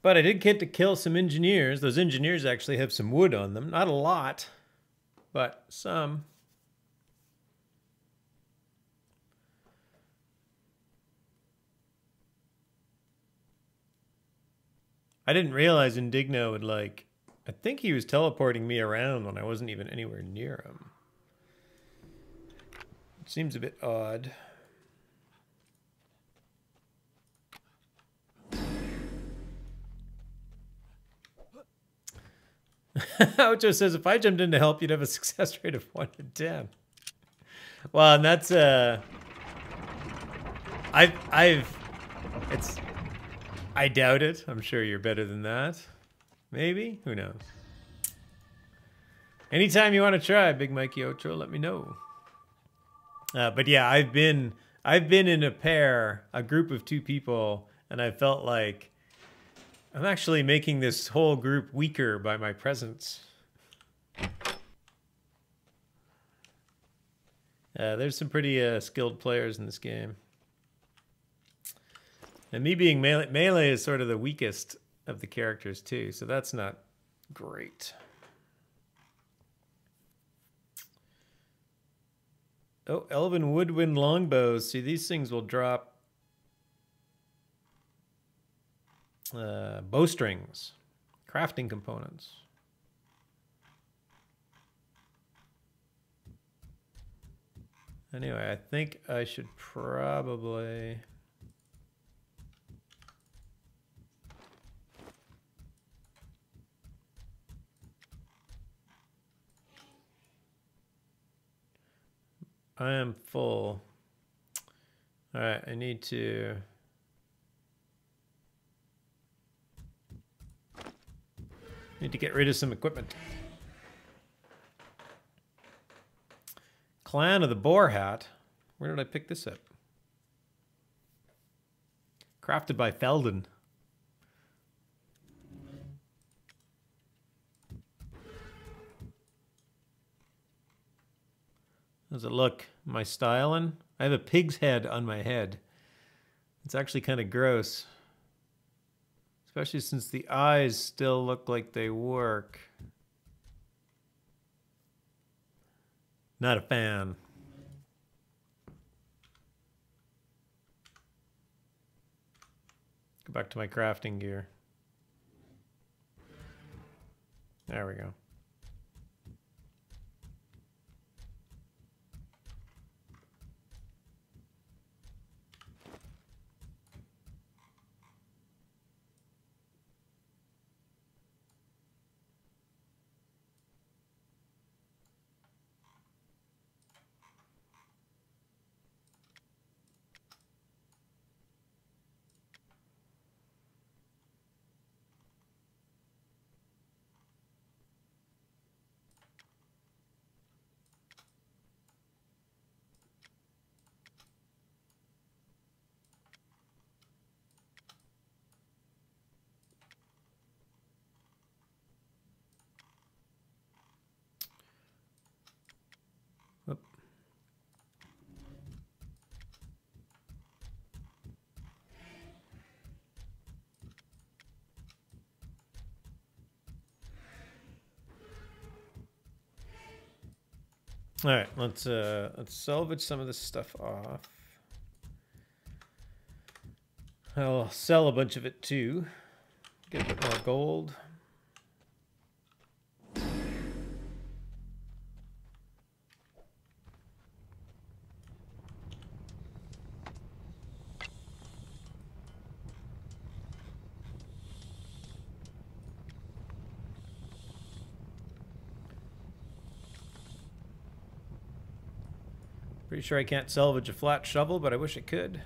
But I did get to kill some engineers. Those engineers actually have some wood on them. Not a lot, but some. I didn't realize Indigno would like... I think he was teleporting me around when I wasn't even anywhere near him. It seems a bit odd. Ocho says, if I jumped in to help, you'd have a success rate of 1 in 10. Well, and that's I doubt it. I'm sure you're better than that. Maybe, who knows? Anytime you want to try, Big Mikey Ocho, let me know. But yeah, I've been in a group of 2 people, and I felt like I'm actually making this whole group weaker by my presence. There's some pretty skilled players in this game. And me being melee is sort of the weakest of the characters too, so that's not great. Oh, Elven Woodwind Longbows. See, these things will drop bowstrings, crafting components. Anyway, I think I should probably... I am full. All right, I need to... get rid of some equipment. Clan of the Boar Hat. Where did I pick this up? Crafted by Felden. How's it look? Am I styling? I have a pig's head on my head. It's actually kind of gross. Especially since the eyes still look like they work. Not a fan. Go back to my crafting gear. There we go. All right, let's salvage some of this stuff off. I'll sell a bunch of it too. Get a bit more gold. Pretty sure I can't salvage a flat shovel, but I wish I could.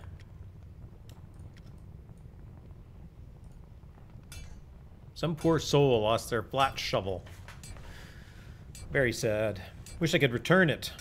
Some poor soul lost their flat shovel. Very sad. Wish I could return it.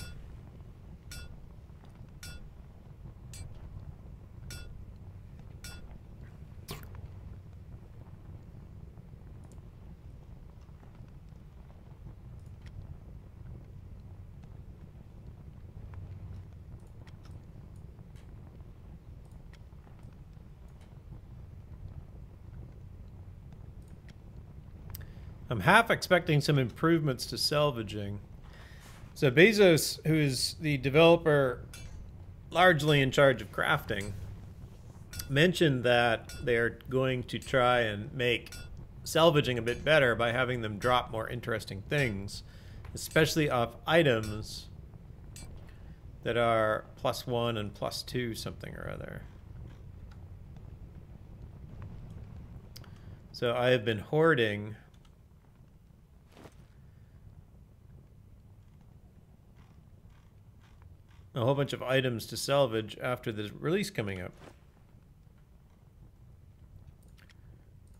I'm half expecting some improvements to salvaging. So Bezos, who is the developer largely in charge of crafting, mentioned that they're going to try and make salvaging a bit better by having them drop more interesting things, especially off items that are +1 and +2 something or other. So I have been hoarding a whole bunch of items to salvage after the release coming up.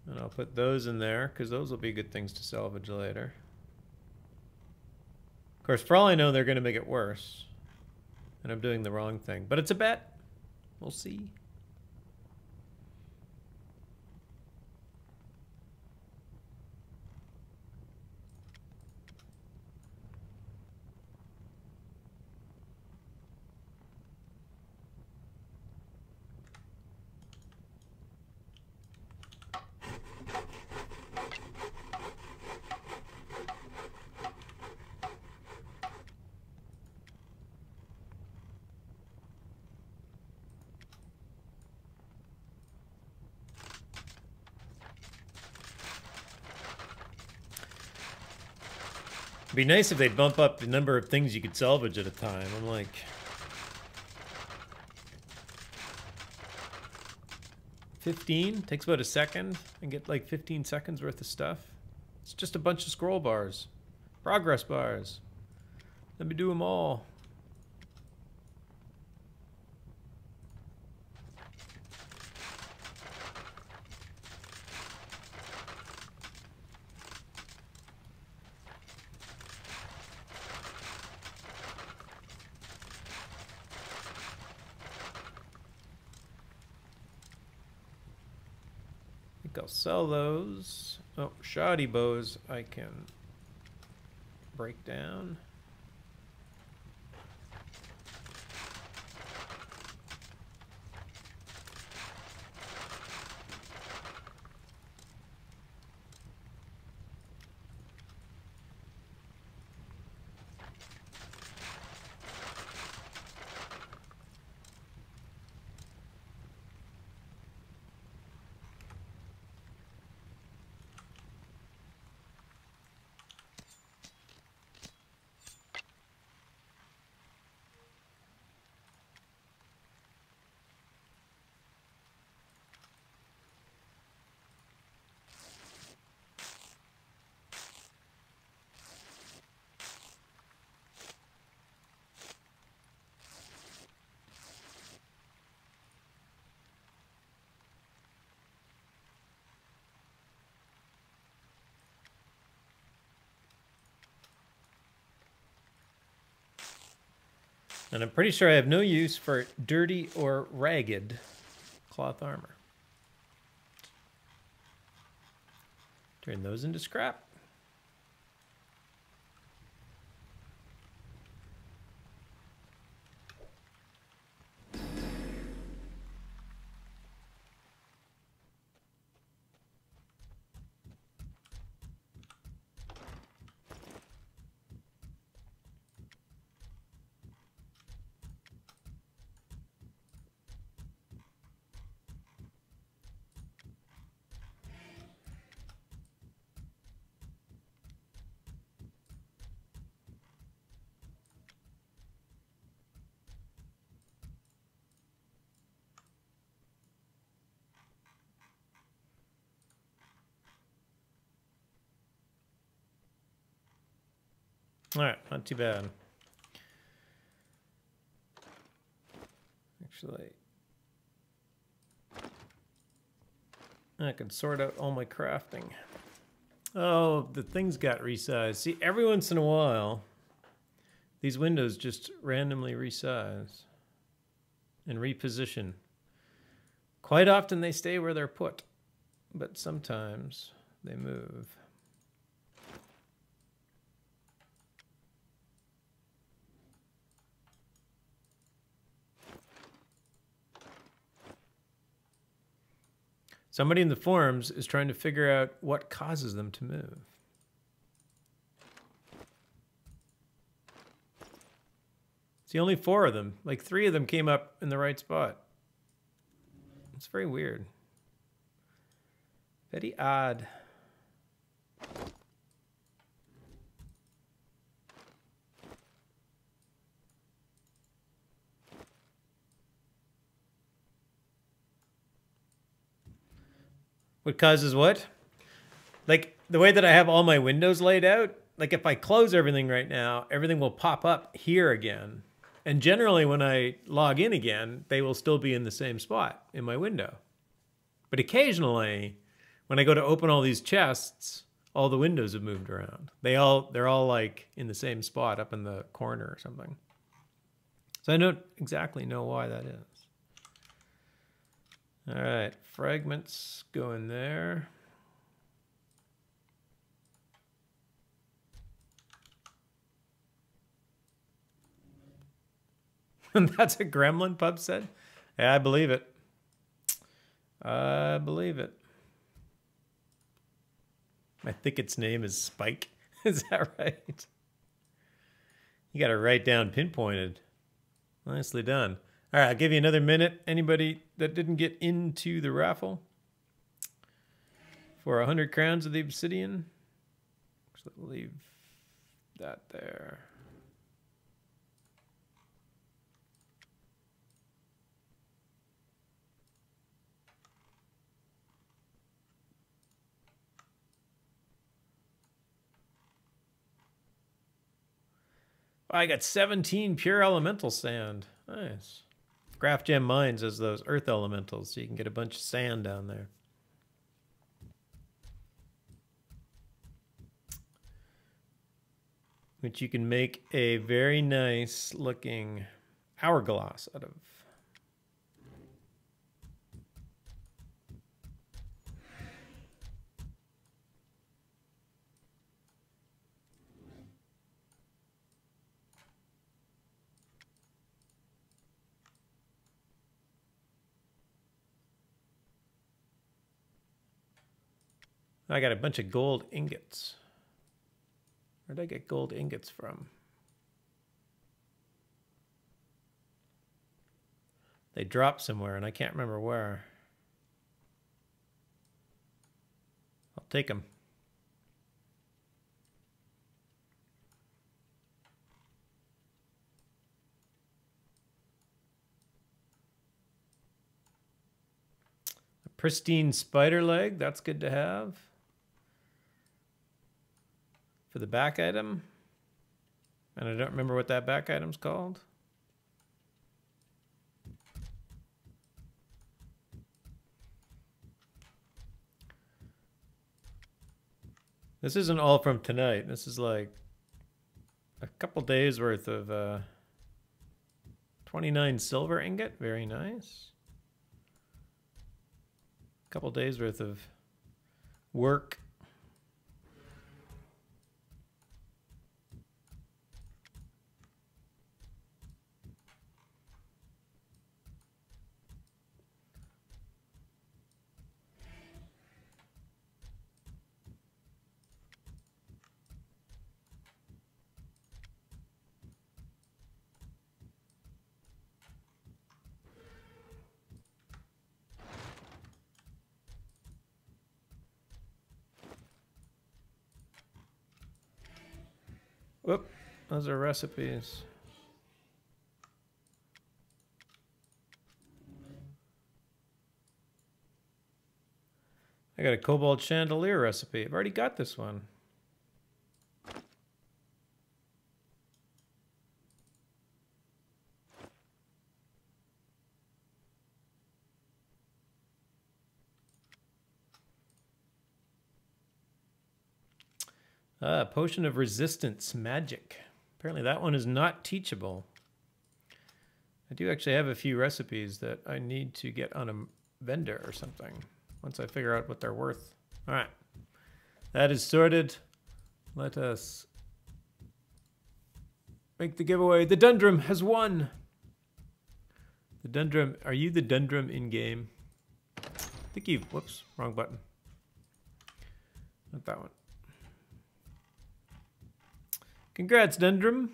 And I'll put those in there, because those will be good things to salvage later. Of course, for all I know, they're going to make it worse. And I'm doing the wrong thing. But it's a bet. We'll see. It'd be nice if they'd bump up the number of things you could salvage at a time. I'm like... $15? Takes about a second and get like 15 seconds worth of stuff. It's just a bunch of scroll bars. Progress bars. Let me do them all. think I'll sell those. Oh, shoddy bows I can break down. And I'm pretty sure I have no use for dirty or ragged cloth armor. Turn those into scrap. All right, not too bad. Actually, I can sort out all my crafting. Oh, the things got resized. See, every once in a while, these windows just randomly resize and reposition. Quite often they stay where they're put, but sometimes they move. Somebody in the forums is trying to figure out what causes them to move. See, only 4 of them. Like 3 of them came up in the right spot. It's very weird. Very odd. What causes what? Like the way that I have all my windows laid out, like if I close everything right now, everything will pop up here again. And generally when I log in again, they will still be in the same spot in my window. But occasionally, when I go to open all these chests, all the windows have moved around. They're all like in the same spot up in the corner or something. So I don't exactly know why that is. All right, fragments go in there. And that's a gremlin, Pub said. Yeah, I believe it. I believe it. I think its name is Spike. Is that right? You got to write down pinpointed. Nicely done. All right, I'll give you another minute. Anybody that didn't get into the raffle for 100 crowns of the obsidian. So leave that there. I got 17 pure elemental sand. Nice. Graph Gem Mines has those earth elementals, so you can get a bunch of sand down there. Which you can make a very nice looking hourglass out of. I got a bunch of gold ingots. Where'd I get gold ingots from? They dropped somewhere, and I can't remember where. I'll take them. A pristine spider leg, that's good to have. For the back item. And I don't remember what that back item's called. This isn't all from tonight. This is like a couple days worth of 29 silver ingot. Very nice. A couple days worth of work. Whoop, those are recipes. I got a cobalt chandelier recipe. I've already got this one. Potion of resistance magic. Apparently that one is not teachable. I do actually have a few recipes that I need to get on a vendor or something once I figure out what they're worth. All right, that is sorted. Let us make the giveaway. The Dundrum has won. The Dundrum, are you the Dundrum in game? I think you, whoops, wrong button. Not that one. Congrats, Dundrum.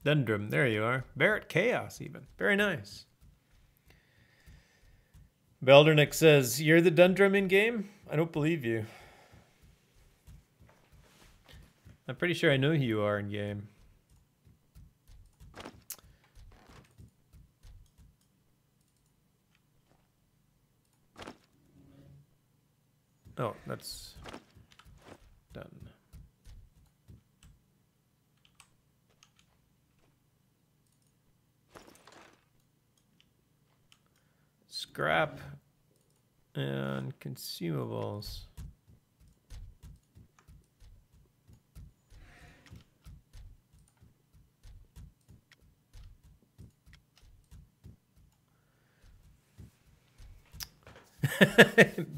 Dundrum, there you are. Barrett Chaos, even. Very nice. Beldernick says, you're the Dundrum in game? I don't believe you. I'm pretty sure I know who you are in game. Oh, that's done. Scrap and consumables.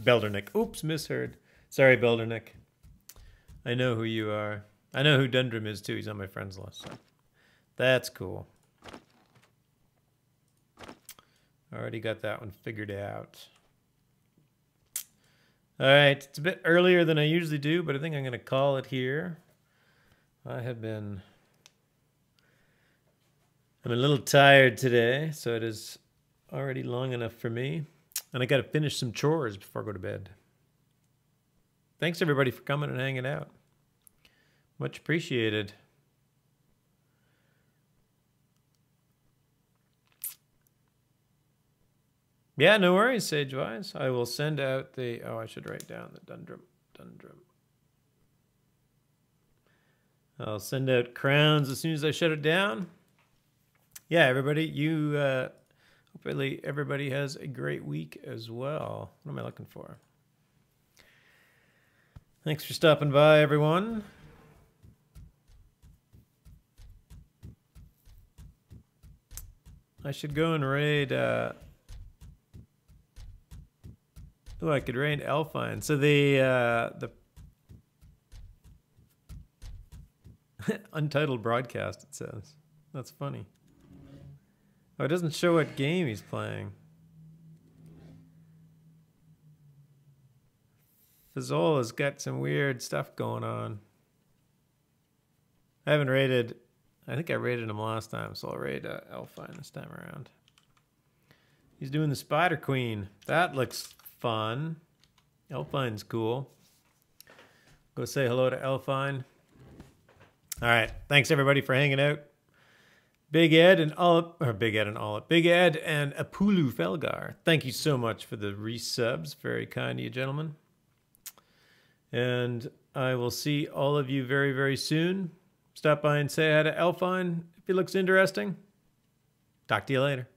Beldernick. Oops, misheard. Sorry, Beldernick. I know who you are. I know who Dundrum is too. He's on my friends list. So. That's cool. Already got that one figured out. All right, it's a bit earlier than I usually do, but I think I'm going to call it here. I'm a little tired today, so it is already long enough for me. And I got to finish some chores before I go to bed. Thanks, everybody, for coming and hanging out. Much appreciated. Yeah, no worries, Sagewise. I will send out the... Oh, I should write down the Dundrum. I'll send out crowns as soon as I shut it down. Yeah, everybody, hopefully everybody has a great week as well. What am I looking for? Thanks for stopping by, everyone. I should go and raid... Oh, I could raid Elfine. So the untitled broadcast, it says. That's funny. Oh, it doesn't show what game he's playing. Fazola's got some weird stuff going on. I haven't raided. I think I raided him last time, so I'll raid Elfine this time around. He's doing the Spider Queen. That looks fun. Elfine's cool. Go say hello to Elfine. All right. Thanks everybody for hanging out. Big Ed and Apulu Felgar. Thank you so much for the resubs. Very kind of you, gentlemen. And I will see all of you very, very soon. Stop by and say hi to Elfine if he looks interesting. Talk to you later.